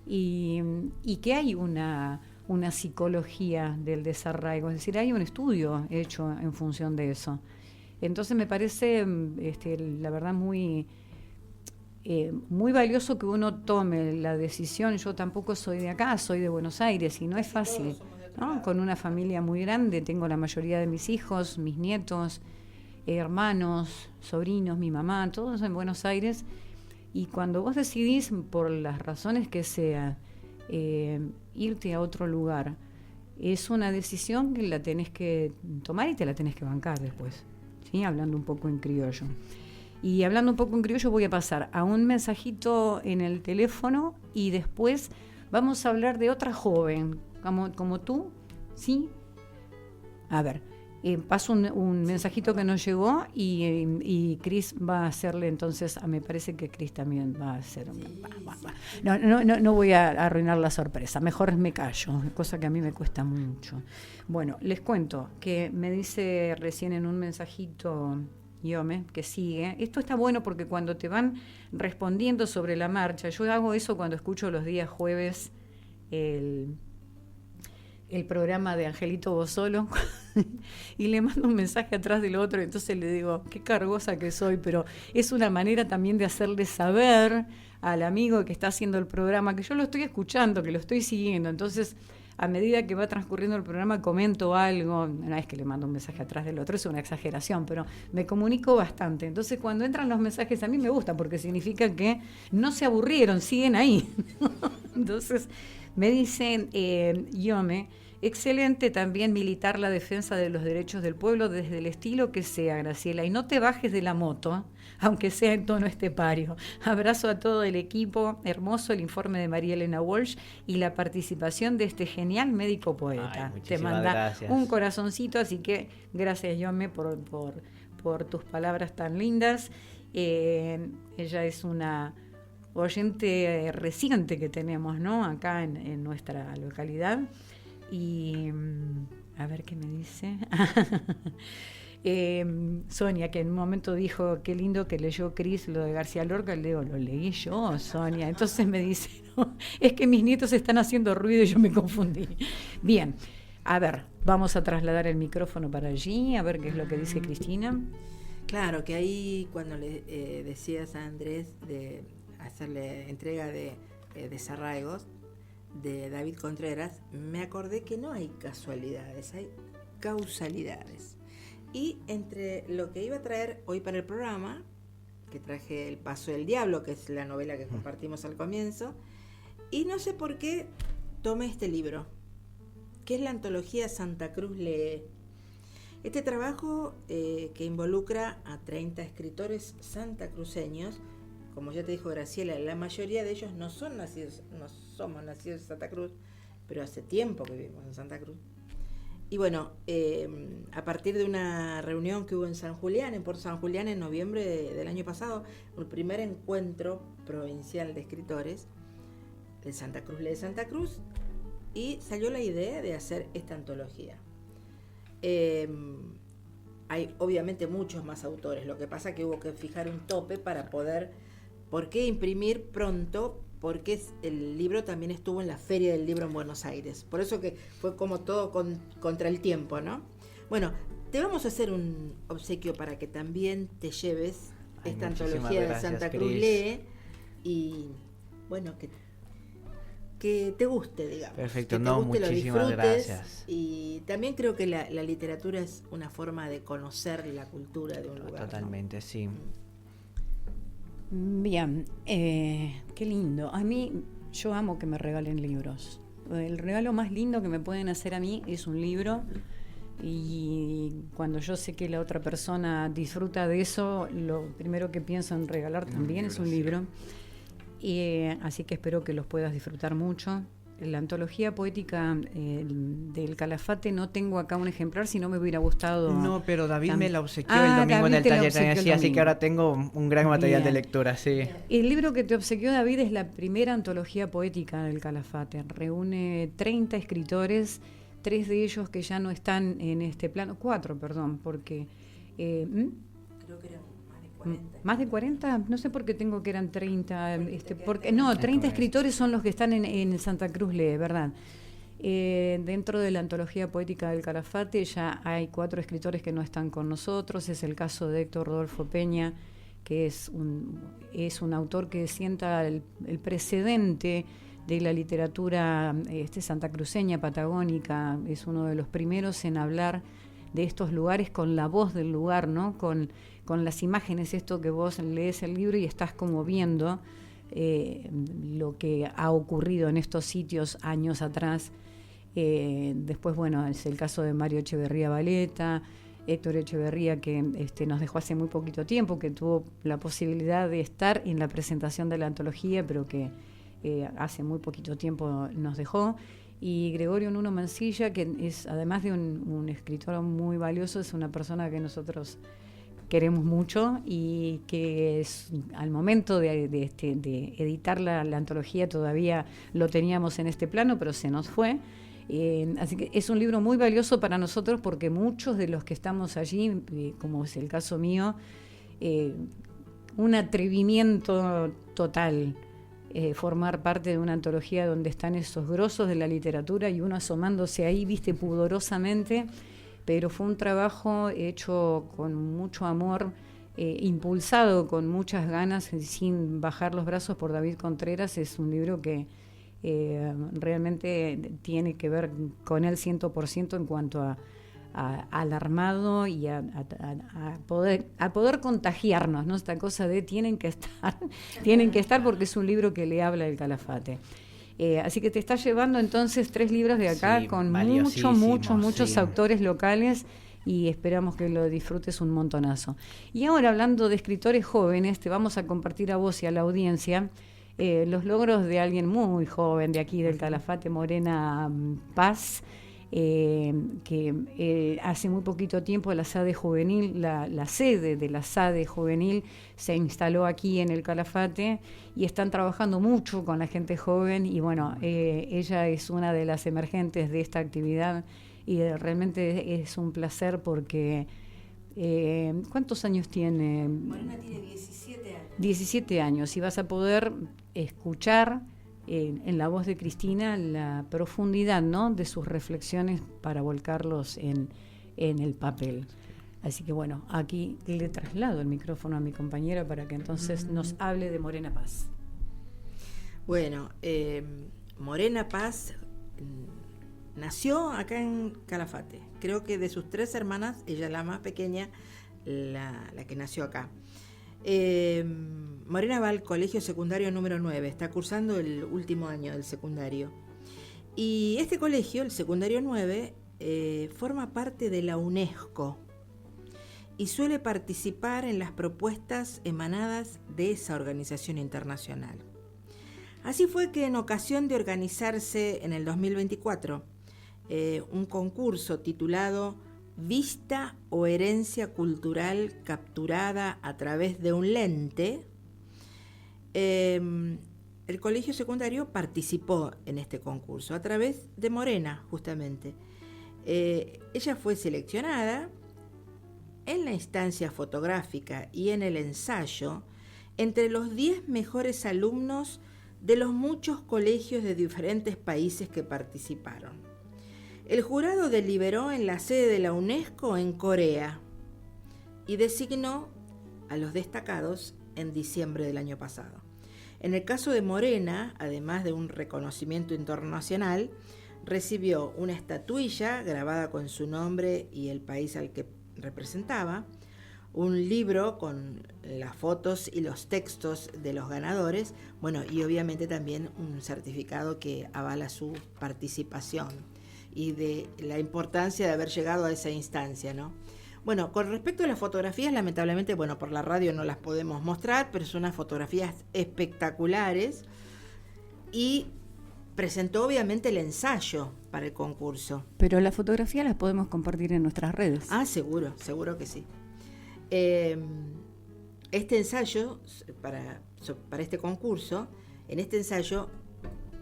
Y que hay una psicología del desarraigo, es decir, hay un estudio hecho en función de eso. Entonces me parece, la verdad, muy valioso que uno tome la decisión. Yo tampoco soy de acá, soy de Buenos Aires, y no es fácil, ¿no? Con una familia muy grande, tengo la mayoría de mis hijos, mis nietos, hermanos, sobrinos, mi mamá, todos en Buenos Aires. Y cuando vos decidís, por las razones que sea, irte a otro lugar, es una decisión que la tenés que tomar y te la tenés que bancar después, ¿sí? Hablando un poco en criollo. Y hablando un poco en criollo, voy a pasar a un mensajito en el teléfono y después vamos a hablar de otra joven, como tú, ¿sí? A ver, paso un mensajito que nos llegó y Cris va a hacerle entonces, me parece que Cris también va a hacer... No voy a arruinar la sorpresa, mejor me callo, cosa que a mí me cuesta mucho. Bueno, les cuento que me dice recién en un mensajito... Yome, que sigue. Esto está bueno porque cuando te van respondiendo sobre la marcha, yo hago eso cuando escucho los días jueves el programa de Angelito Bosolo y le mando un mensaje atrás del otro, entonces le digo, qué cargosa que soy, pero es una manera también de hacerle saber al amigo que está haciendo el programa que yo lo estoy escuchando, que lo estoy siguiendo. Entonces, a medida que va transcurriendo el programa, comento algo. No es que le mando un mensaje atrás del otro, es una exageración, pero me comunico bastante. Entonces, cuando entran los mensajes, a mí me gusta, porque significa que no se aburrieron, siguen ahí. Entonces, Me dicen, Yome, excelente también militar la defensa de los derechos del pueblo desde el estilo que sea, Graciela, y no te bajes de la moto, aunque sea en tono estepario. Abrazo a todo el equipo, hermoso el informe de María Elena Walsh y la participación de este genial médico poeta. Te manda gracias. Un corazoncito, así que gracias, Yome, por tus palabras tan lindas. Ella es una oyente reciente que tenemos, ¿no? Acá en nuestra localidad. Y a ver qué me dice. Sonia, que en un momento dijo, qué lindo que leyó Cris lo de García Lorca. Le digo, lo leí yo, Sonia. Entonces me dice, no, es que mis nietos están haciendo ruido y yo me confundí. Bien, a ver, vamos a trasladar el micrófono para allí, a ver qué es lo que dice Cristina. Claro, que ahí cuando le decías a Andrés de hacerle entrega de desarraigos de David Contreras, me acordé que no hay casualidades, hay causalidades. Y entre lo que iba a traer hoy para el programa, que traje El Paso del Diablo, que es la novela que compartimos al comienzo, y no sé por qué tomé este libro, que es la antología Santa Cruz Lee. Este trabajo que involucra a 30 escritores santacruceños, como ya te dijo Graciela, la mayoría de ellos no somos nacidos en Santa Cruz, pero hace tiempo que vivimos en Santa Cruz. Y bueno, a partir de una reunión que hubo en San Julián, en Puerto San Julián, en noviembre del año pasado, el primer encuentro provincial de escritores de Santa Cruz de Santa Cruz, y salió la idea de hacer esta antología. Hay obviamente muchos más autores, lo que pasa que hubo que fijar un tope para poder. ¿Por qué imprimir pronto? Porque el libro también estuvo en la Feria del Libro en Buenos Aires. Por eso que fue como todo contra el tiempo, ¿no? Bueno, te vamos a hacer un obsequio para que también te lleves esta antología de Santa Cruz Lee y, bueno, que te guste, digamos. Perfecto, que te guste, muchísimas lo disfrutes. gracias. Y también creo que la literatura es una forma de conocer la cultura de un lugar. Totalmente, ¿no? sí. Bien, qué lindo. A mí, yo amo que me regalen libros. El regalo más lindo que me pueden hacer a mí es un libro, y cuando yo sé que la otra persona disfruta de eso, lo primero que pienso en regalar también es un libro. Así que espero que los puedas disfrutar mucho. La antología poética del Calafate no tengo acá un ejemplar, si no me hubiera gustado. No, pero David me la obsequió el domingo David en el te la taller, obsequió el así que domingo. ahora tengo un gran material Bien. de lectura, sí. El libro que te obsequió David es la primera antología poética del Calafate. Reúne 30 escritores, 3 de ellos que ya no están en este plano, 4, perdón, porque... Creo que eran más de 40. ¿Más de 40? No sé por qué tengo que eran 30. No, 30 escritores son los que están en Santa Cruz Lee, ¿verdad? Dentro de la antología poética del Calafate ya hay 4 escritores que no están con nosotros. Es el caso de Héctor Rodolfo Peña, que es un autor que sienta el precedente de la literatura santacruceña, patagónica. Es uno de los primeros en hablar de estos lugares con la voz del lugar, ¿no? Con las imágenes, esto que vos lees el libro y estás como viendo lo que ha ocurrido en estos sitios años atrás. Después, bueno, es el caso de Mario Echeverría Valeta, Héctor Echeverría, que nos dejó hace muy poquito tiempo, que tuvo la posibilidad de estar en la presentación de la antología, pero que hace muy poquito tiempo nos dejó. Y Gregorio Nuno Mancilla, que es, además de un escritor muy valioso, es una persona que nosotros queremos mucho y que al momento de editar la antología todavía lo teníamos en este plano, pero se nos fue. Así que es un libro muy valioso para nosotros porque muchos de los que estamos allí, como es el caso mío, un atrevimiento total. Formar parte de una antología donde están esos grosos de la literatura y uno asomándose ahí, viste, pudorosamente, pero fue un trabajo hecho con mucho amor, impulsado con muchas ganas, sin bajar los brazos por David Contreras. Es un libro que realmente tiene que ver con él 100% en cuanto al armado y a poder contagiarnos, ¿no? Esta cosa de tienen que estar porque es un libro que le habla el Calafate. Así que te estás llevando entonces 3 libros de acá Sí, con valiosísimos, muchos sí. autores locales y esperamos que lo disfrutes un montonazo. Y ahora, hablando de escritores jóvenes, te vamos a compartir a vos y a la audiencia los logros de alguien muy joven de aquí del Calafate, Morena Paz, que hace muy poquito tiempo la SADE Juvenil, la sede de la SADE Juvenil se instaló aquí en el Calafate y están trabajando mucho con la gente joven y bueno, ella es una de las emergentes de esta actividad y realmente es un placer porque ¿cuántos años tiene? Morena tiene 17 años. 17 años y vas a poder escuchar en la voz de Cristina la profundidad, ¿no?, de sus reflexiones para volcarlos en el papel. Así que bueno, aquí le traslado el micrófono a mi compañera para que entonces nos hable de Morena Paz. Bueno, Morena Paz nació acá en Calafate. Creo que de sus 3 hermanas, ella es la más pequeña, la que nació acá. Morena va al colegio secundario número 9, está cursando el último año del secundario. Y este colegio, el secundario 9, forma parte de la UNESCO y suele participar en las propuestas emanadas de esa organización internacional. Así fue que en ocasión de organizarse en el 2024 un concurso titulado Vista o herencia cultural capturada a través de un lente, el colegio secundario participó en este concurso a través de Morena, justamente. Ella fue seleccionada en la instancia fotográfica y en el ensayo entre los 10 mejores alumnos de los muchos colegios de diferentes países que participaron. El jurado deliberó en la sede de la UNESCO en Corea y designó a los destacados en diciembre del año pasado. En el caso de Morena, además de un reconocimiento internacional, recibió una estatuilla grabada con su nombre y el país al que representaba, un libro con las fotos y los textos de los ganadores, bueno, y obviamente también un certificado que avala su participación y de la importancia de haber llegado a esa instancia, ¿no? Bueno, con respecto a las fotografías, lamentablemente, bueno, por la radio no las podemos mostrar, pero son unas fotografías espectaculares y presentó obviamente el ensayo para el concurso. Pero las fotografías las podemos compartir en nuestras redes. Ah, seguro que sí. Este ensayo, para este concurso, en este ensayo,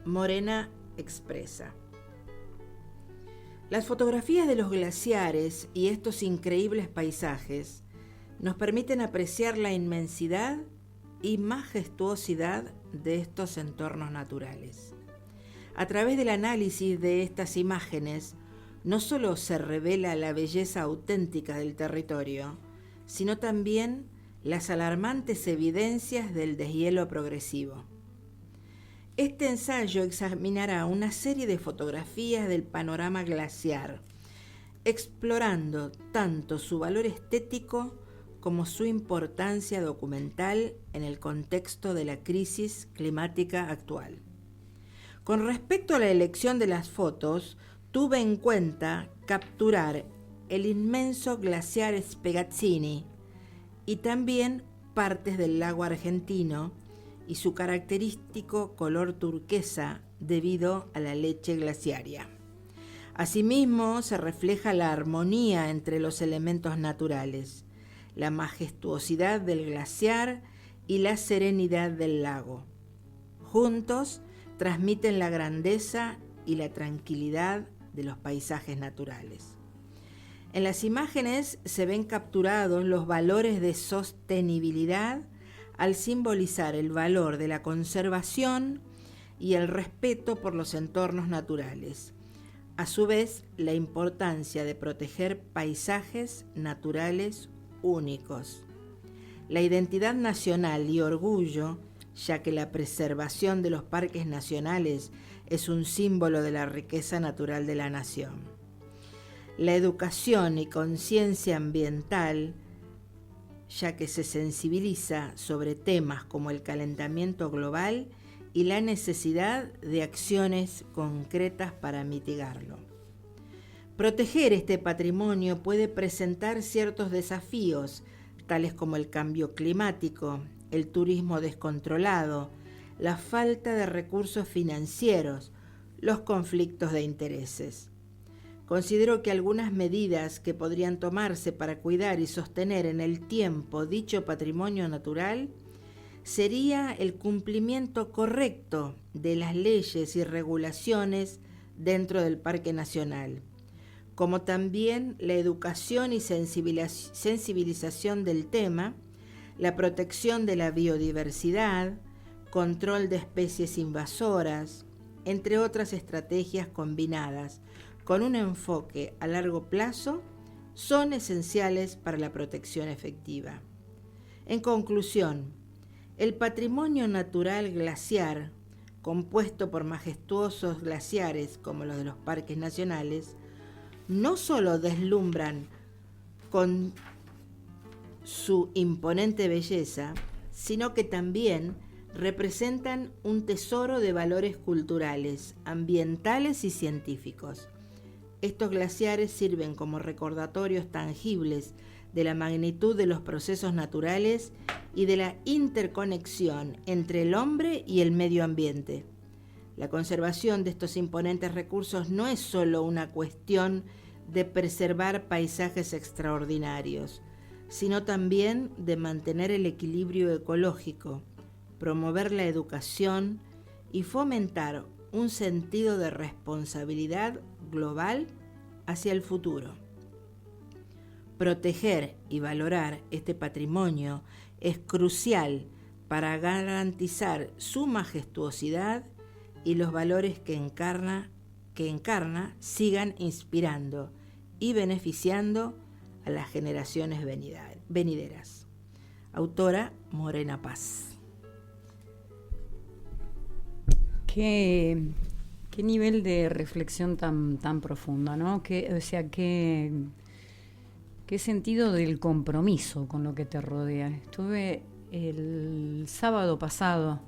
Morena expresa: las fotografías de los glaciares y estos increíbles paisajes nos permiten apreciar la inmensidad y majestuosidad de estos entornos naturales. A través del análisis de estas imágenes, no solo se revela la belleza auténtica del territorio, sino también las alarmantes evidencias del deshielo progresivo. Este ensayo examinará una serie de fotografías del panorama glaciar, explorando tanto su valor estético como su importancia documental en el contexto de la crisis climática actual. Con respecto a la elección de las fotos, tuve en cuenta capturar el inmenso glaciar Spiegazzini y también partes del lago argentino y su característico color turquesa debido a la leche glaciaria. Asimismo, se refleja la armonía entre los elementos naturales, la majestuosidad del glaciar y la serenidad del lago. Juntos, transmiten la grandeza y la tranquilidad de los paisajes naturales. En las imágenes se ven capturados los valores de sostenibilidad al simbolizar el valor de la conservación y el respeto por los entornos naturales. A su vez, la importancia de proteger paisajes naturales únicos. La identidad nacional y orgullo, ya que la preservación de los parques nacionales es un símbolo de la riqueza natural de la nación. La educación y conciencia ambiental, ya que se sensibiliza sobre temas como el calentamiento global y la necesidad de acciones concretas para mitigarlo. Proteger este patrimonio puede presentar ciertos desafíos, tales como el cambio climático, el turismo descontrolado, la falta de recursos financieros, los conflictos de intereses. Considero que algunas medidas que podrían tomarse para cuidar y sostener en el tiempo dicho patrimonio natural sería el cumplimiento correcto de las leyes y regulaciones dentro del Parque Nacional, como también la educación y sensibilización del tema, la protección de la biodiversidad, control de especies invasoras, entre otras estrategias combinadas con un enfoque a largo plazo, son esenciales para la protección efectiva. En conclusión, el patrimonio natural glaciar, compuesto por majestuosos glaciares como los de los parques nacionales, no solo deslumbran con su imponente belleza, sino que también representan un tesoro de valores culturales, ambientales y científicos. Estos glaciares sirven como recordatorios tangibles de la magnitud de los procesos naturales y de la interconexión entre el hombre y el medio ambiente. La conservación de estos imponentes recursos no es solo una cuestión de preservar paisajes extraordinarios, sino también de mantener el equilibrio ecológico, promover la educación y fomentar un sentido de responsabilidad global hacia el futuro. Proteger y valorar este patrimonio es crucial para garantizar su majestuosidad y los valores que encarna sigan inspirando y beneficiando a las generaciones venideras. Autora Morena Paz. Qué nivel de reflexión tan profunda, ¿no? Qué sentido del compromiso con lo que te rodea. Estuve el sábado pasado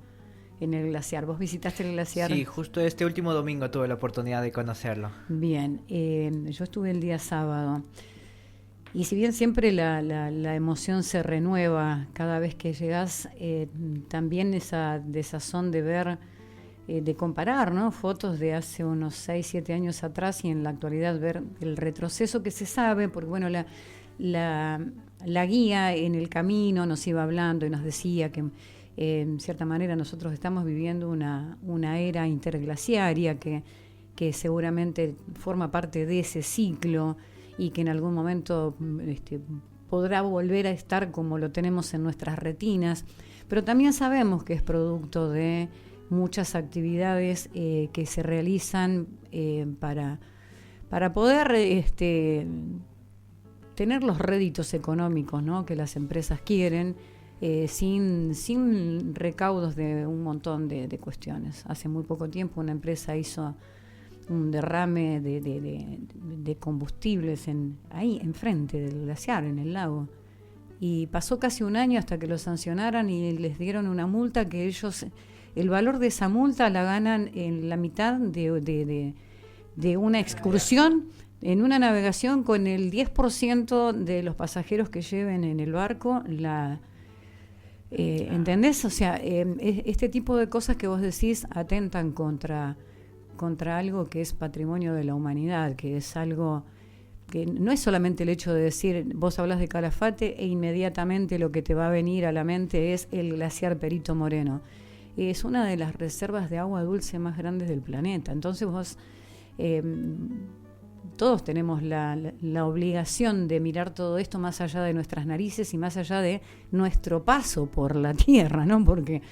en el glaciar. ¿Vos visitaste el glaciar? Sí, justo este último domingo tuve la oportunidad de conocerlo. Bien, yo estuve el día sábado. Y si bien siempre la emoción se renueva cada vez que llegás, también esa desazón de ver, de comparar, ¿no?, fotos de hace unos 6, 7 años atrás y en la actualidad ver el retroceso que se sabe, porque bueno, la guía en el camino nos iba hablando y nos decía que en cierta manera nosotros estamos viviendo una era interglaciaria que seguramente forma parte de ese ciclo y que en algún momento podrá volver a estar como lo tenemos en nuestras retinas, pero también sabemos que es producto de muchas actividades que se realizan para poder tener los réditos económicos, ¿no?, que las empresas quieren, sin recaudos de un montón de cuestiones. Hace muy poco tiempo una empresa hizo un derrame de combustibles ahí enfrente del glaciar, en el lago, y pasó casi un año hasta que lo sancionaran y les dieron una multa que ellos, el valor de esa multa la ganan en la mitad de una excursión, en una navegación con el 10% de los pasajeros que lleven en el barco. ¿Entendés? O sea, este tipo de cosas que vos decís atentan contra algo que es patrimonio de la humanidad, que es algo que no es solamente el hecho de decir, vos hablas de Calafate e inmediatamente lo que te va a venir a la mente es el glaciar Perito Moreno. Es una de las reservas de agua dulce más grandes del planeta. Entonces vos, todos tenemos la obligación de mirar todo esto más allá de nuestras narices y más allá de nuestro paso por la Tierra, ¿no? Porque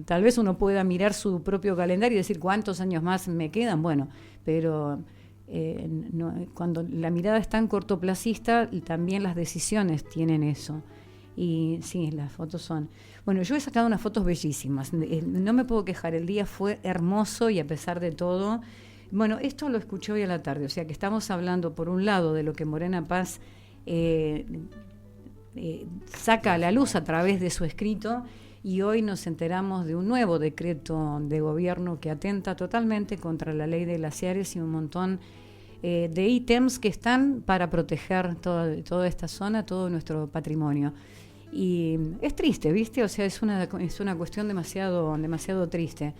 tal vez uno pueda mirar su propio calendario y decir cuántos años más me quedan, bueno, pero cuando la mirada es tan cortoplacista, también las decisiones tienen eso. Y sí, las fotos son... Bueno, yo he sacado unas fotos bellísimas, no me puedo quejar, el día fue hermoso y a pesar de todo... Bueno, esto lo escuché hoy a la tarde, o sea que estamos hablando por un lado de lo que Morena Paz saca a la luz a través de su escrito y hoy nos enteramos de un nuevo decreto de gobierno que atenta totalmente contra la ley de glaciares y un montón de ítems que están para proteger toda esta zona, todo nuestro patrimonio. Y es triste, ¿viste? O sea, es una cuestión demasiado triste.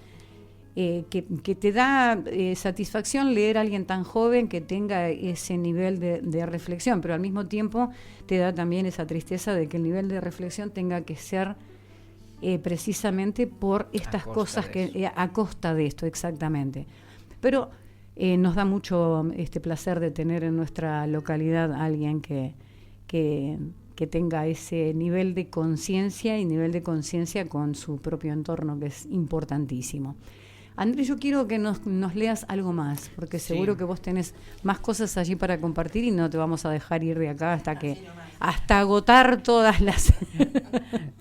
Que te da satisfacción leer a alguien tan joven que tenga ese nivel de reflexión, pero al mismo tiempo te da también esa tristeza de que el nivel de reflexión tenga que ser precisamente por estas cosas a costa de esto, exactamente. Pero nos da mucho placer de tener en nuestra localidad a alguien que tenga ese nivel de conciencia y nivel de conciencia con su propio entorno, que es importantísimo. Andrés, yo quiero que nos leas algo más, porque seguro que vos tenés más cosas allí para compartir y no te vamos a dejar ir de acá hasta agotar todas las...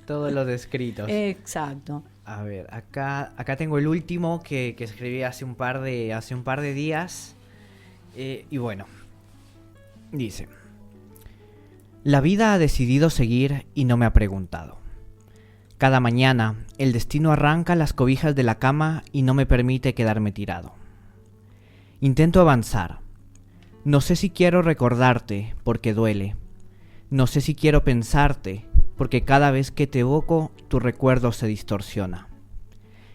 Todos los escritos. Exacto. A ver, acá tengo el último que escribí hace un par de días. Y bueno, dice: la vida ha decidido seguir y no me ha preguntado. Cada mañana el destino arranca las cobijas de la cama y no me permite quedarme tirado. Intento avanzar. No sé si quiero recordarte porque duele. No sé si quiero pensarte porque cada vez que te evoco tu recuerdo se distorsiona.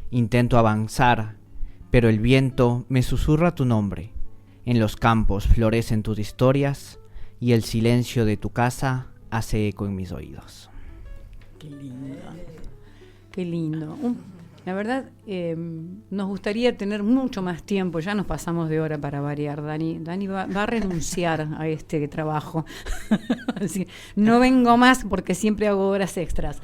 Intento avanzar, pero el viento me susurra tu nombre. En los campos florecen tus historias y el silencio de tu casa hace eco en mis oídos. Qué lindo. Qué lindo. La verdad, nos gustaría tener mucho más tiempo. Ya nos pasamos de hora para variar. Dani va a renunciar a este trabajo. Así, no vengo más porque siempre hago horas extras.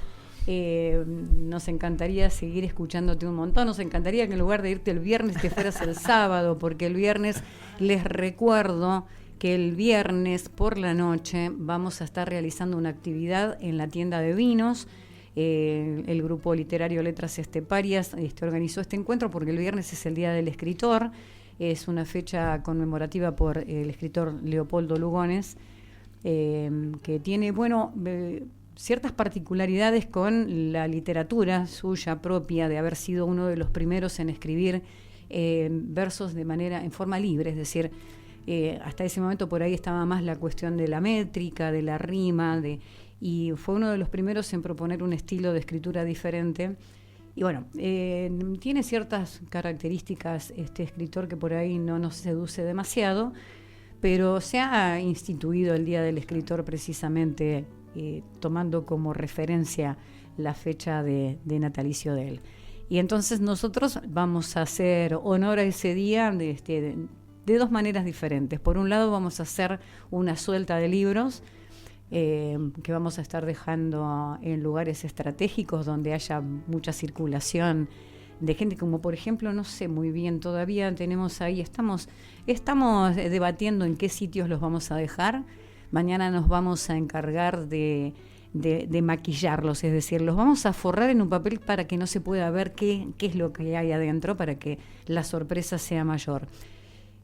Nos encantaría seguir escuchándote un montón. Nos encantaría que en lugar de irte el viernes te fueras el sábado, porque el viernes, les recuerdo que el viernes por la noche vamos a estar realizando una actividad en la tienda de vinos. El grupo literario Letras Esteparias organizó este encuentro porque el viernes es el Día del Escritor. Es una fecha conmemorativa por el escritor Leopoldo Lugones, que tiene, ciertas particularidades con la literatura suya propia, de haber sido uno de los primeros en escribir versos en forma libre, es decir, hasta ese momento por ahí estaba más la cuestión de la métrica, de la rima, y fue uno de los primeros en proponer un estilo de escritura diferente. Y bueno, tiene ciertas características este escritor que por ahí no nos seduce demasiado, pero se ha instituido el Día del Escritor precisamente tomando como referencia la fecha de natalicio de él. Y entonces nosotros vamos a hacer honor a ese día de dos maneras diferentes. Por un lado vamos a hacer una suelta de libros que vamos a estar dejando en lugares estratégicos donde haya mucha circulación de gente, como por ejemplo, no sé muy bien, todavía tenemos ahí, estamos debatiendo en qué sitios los vamos a dejar. Mañana nos vamos a encargar de maquillarlos, es decir, los vamos a forrar en un papel para que no se pueda ver qué es lo que hay adentro, para que la sorpresa sea mayor.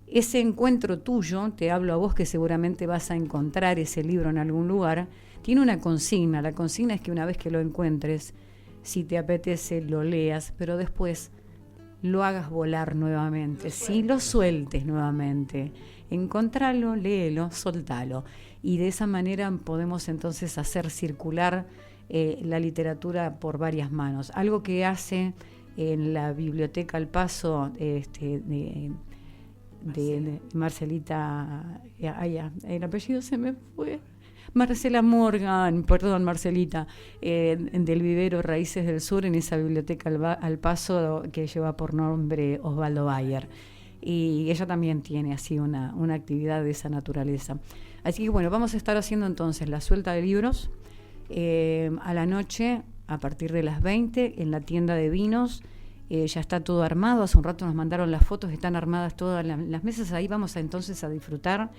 Ese encuentro tuyo, te hablo a vos que seguramente vas a encontrar ese libro en algún lugar, tiene una consigna. La consigna es que una vez que lo encuentres, si te apetece, lo leas, pero después lo hagas volar nuevamente, si lo sueltes nuevamente. Encontralo, léelo, soltalo. Y de esa manera podemos entonces hacer circular la literatura por varias manos. Algo que hace en la Biblioteca Al Paso de Marcelita, el apellido se me fue, Marcela Morgan, perdón, Marcelita, del vivero Raíces del Sur, en esa Biblioteca Al Paso que lleva por nombre Osvaldo Bayer. Y ella también tiene así una actividad de esa naturaleza. Así que bueno, vamos a estar haciendo entonces la suelta de libros a la noche, a partir de las 20, en la tienda de vinos. Ya está todo armado, hace un rato nos mandaron las fotos, están armadas todas las mesas. Ahí vamos entonces a disfrutar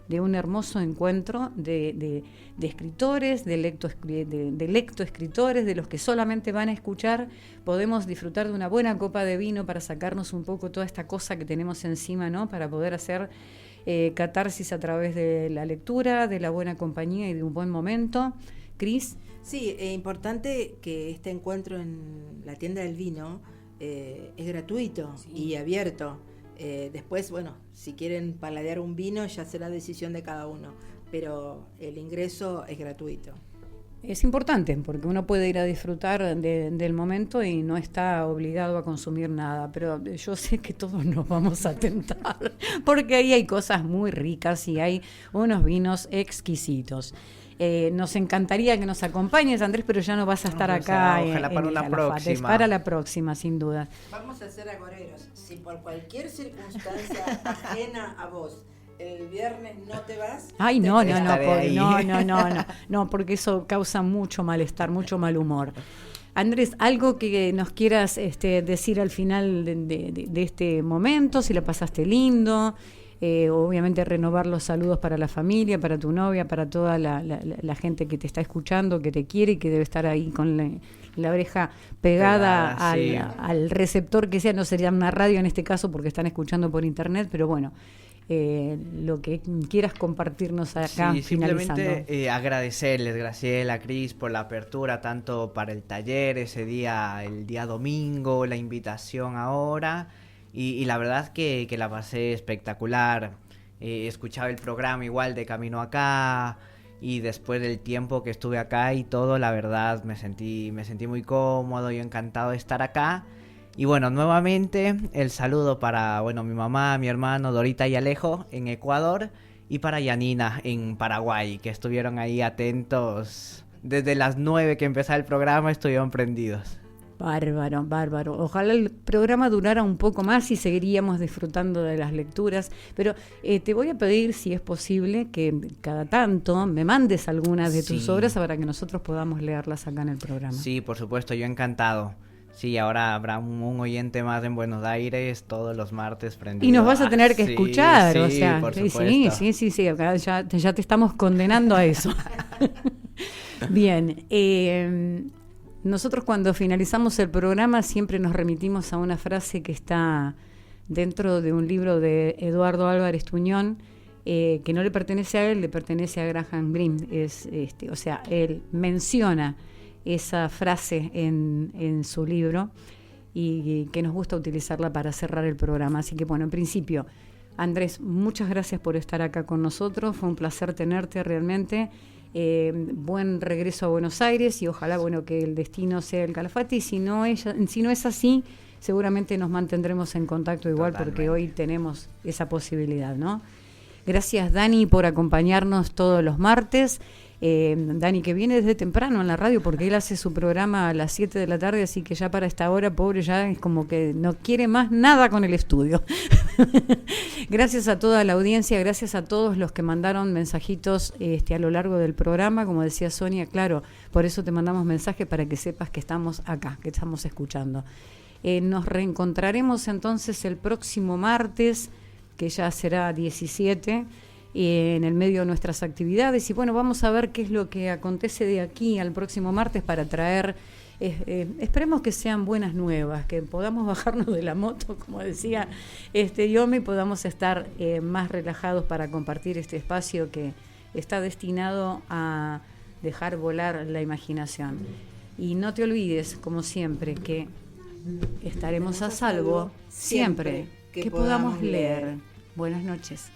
de un hermoso encuentro de escritores, de lectoescritores, de los que solamente van a escuchar. Podemos disfrutar de una buena copa de vino para sacarnos un poco toda esta cosa que tenemos encima, ¿no? Para poder hacer catarsis a través de la lectura, de la buena compañía y de un buen momento. Cris, Sí, es importante que este encuentro en la tienda del vino es gratuito y abierto. Después, bueno, si quieren paladear un vino ya será decisión de cada uno, pero el ingreso es gratuito. Es importante porque uno puede ir a disfrutar del momento y no está obligado a consumir nada, pero yo sé que todos nos vamos a tentar porque ahí hay cosas muy ricas y hay unos vinos exquisitos. Nos encantaría que nos acompañes, Andrés, pero ya no vas a estar acá. Ojalá para una próxima. Para la próxima, sin duda. Vamos a ser agoreros. Si por cualquier circunstancia ajena a vos el viernes no te vas. Ay, no, porque eso causa mucho malestar, mucho mal humor. Andrés, algo que nos quieras decir al final de este momento, si la pasaste lindo, obviamente renovar los saludos para la familia, para tu novia, para toda la gente que te está escuchando, que te quiere y que debe estar ahí con la oreja pegada al receptor, que sea, no sería una radio en este caso porque están escuchando por internet, pero bueno. Lo que quieras compartirnos acá, sí, finalizando. Simplemente agradecerles, Graciela, Cris, por la apertura, tanto para el taller ese día, el día domingo, la invitación ahora, y la verdad que la pasé espectacular. Escuchaba el programa igual de camino acá, y después del tiempo que estuve acá y todo, la verdad me sentí muy cómodo y encantado de estar acá. Y bueno, nuevamente el saludo para mi mamá, mi hermano, Dorita y Alejo en Ecuador, y para Yanina en Paraguay, que estuvieron ahí atentos desde las 9 que empezaba el programa, estuvieron prendidos. Bárbaro. Ojalá el programa durara un poco más y seguiríamos disfrutando de las lecturas. Pero te voy a pedir, si es posible, que cada tanto me mandes algunas de tus obras para que nosotros podamos leerlas acá en el programa. Sí, por supuesto, yo encantado. Sí, ahora habrá un oyente más en Buenos Aires todos los martes prendido. Y nos vas a tener que escuchar, sí, o sea, por sí, acá ya te estamos condenando a eso. Bien, nosotros cuando finalizamos el programa siempre nos remitimos a una frase que está dentro de un libro de Eduardo Álvarez Tuñón, que no le pertenece a él, le pertenece a Graham Greene. O sea, él menciona esa frase en su libro y que nos gusta utilizarla para cerrar el programa. Así que bueno, en principio, Andrés, muchas gracias por estar acá con nosotros, fue un placer tenerte realmente. Buen regreso a Buenos Aires y ojalá que el destino sea el Calafate, y si no es así, seguramente nos mantendremos en contacto igual. Totalmente. Porque hoy tenemos esa posibilidad, ¿no? Gracias, Dani, por acompañarnos todos los martes. Dani, que viene desde temprano en la radio porque él hace su programa a las 7 de la tarde, así que ya para esta hora, pobre, ya es como que no quiere más nada con el estudio. Gracias a toda la audiencia, gracias a todos los que mandaron mensajitos a lo largo del programa. Como decía Sonia, claro, por eso te mandamos mensajes para que sepas que estamos acá, que estamos escuchando. Nos reencontraremos entonces el próximo martes, que ya será 17, en el medio de nuestras actividades, y bueno, vamos a ver qué es lo que acontece de aquí al próximo martes para traer, esperemos que sean buenas nuevas, que podamos bajarnos de la moto, como decía Yomi, y podamos estar más relajados para compartir este espacio que está destinado a dejar volar la imaginación. Y no te olvides, como siempre, que estaremos a salvo siempre que podamos leer. Buenas noches.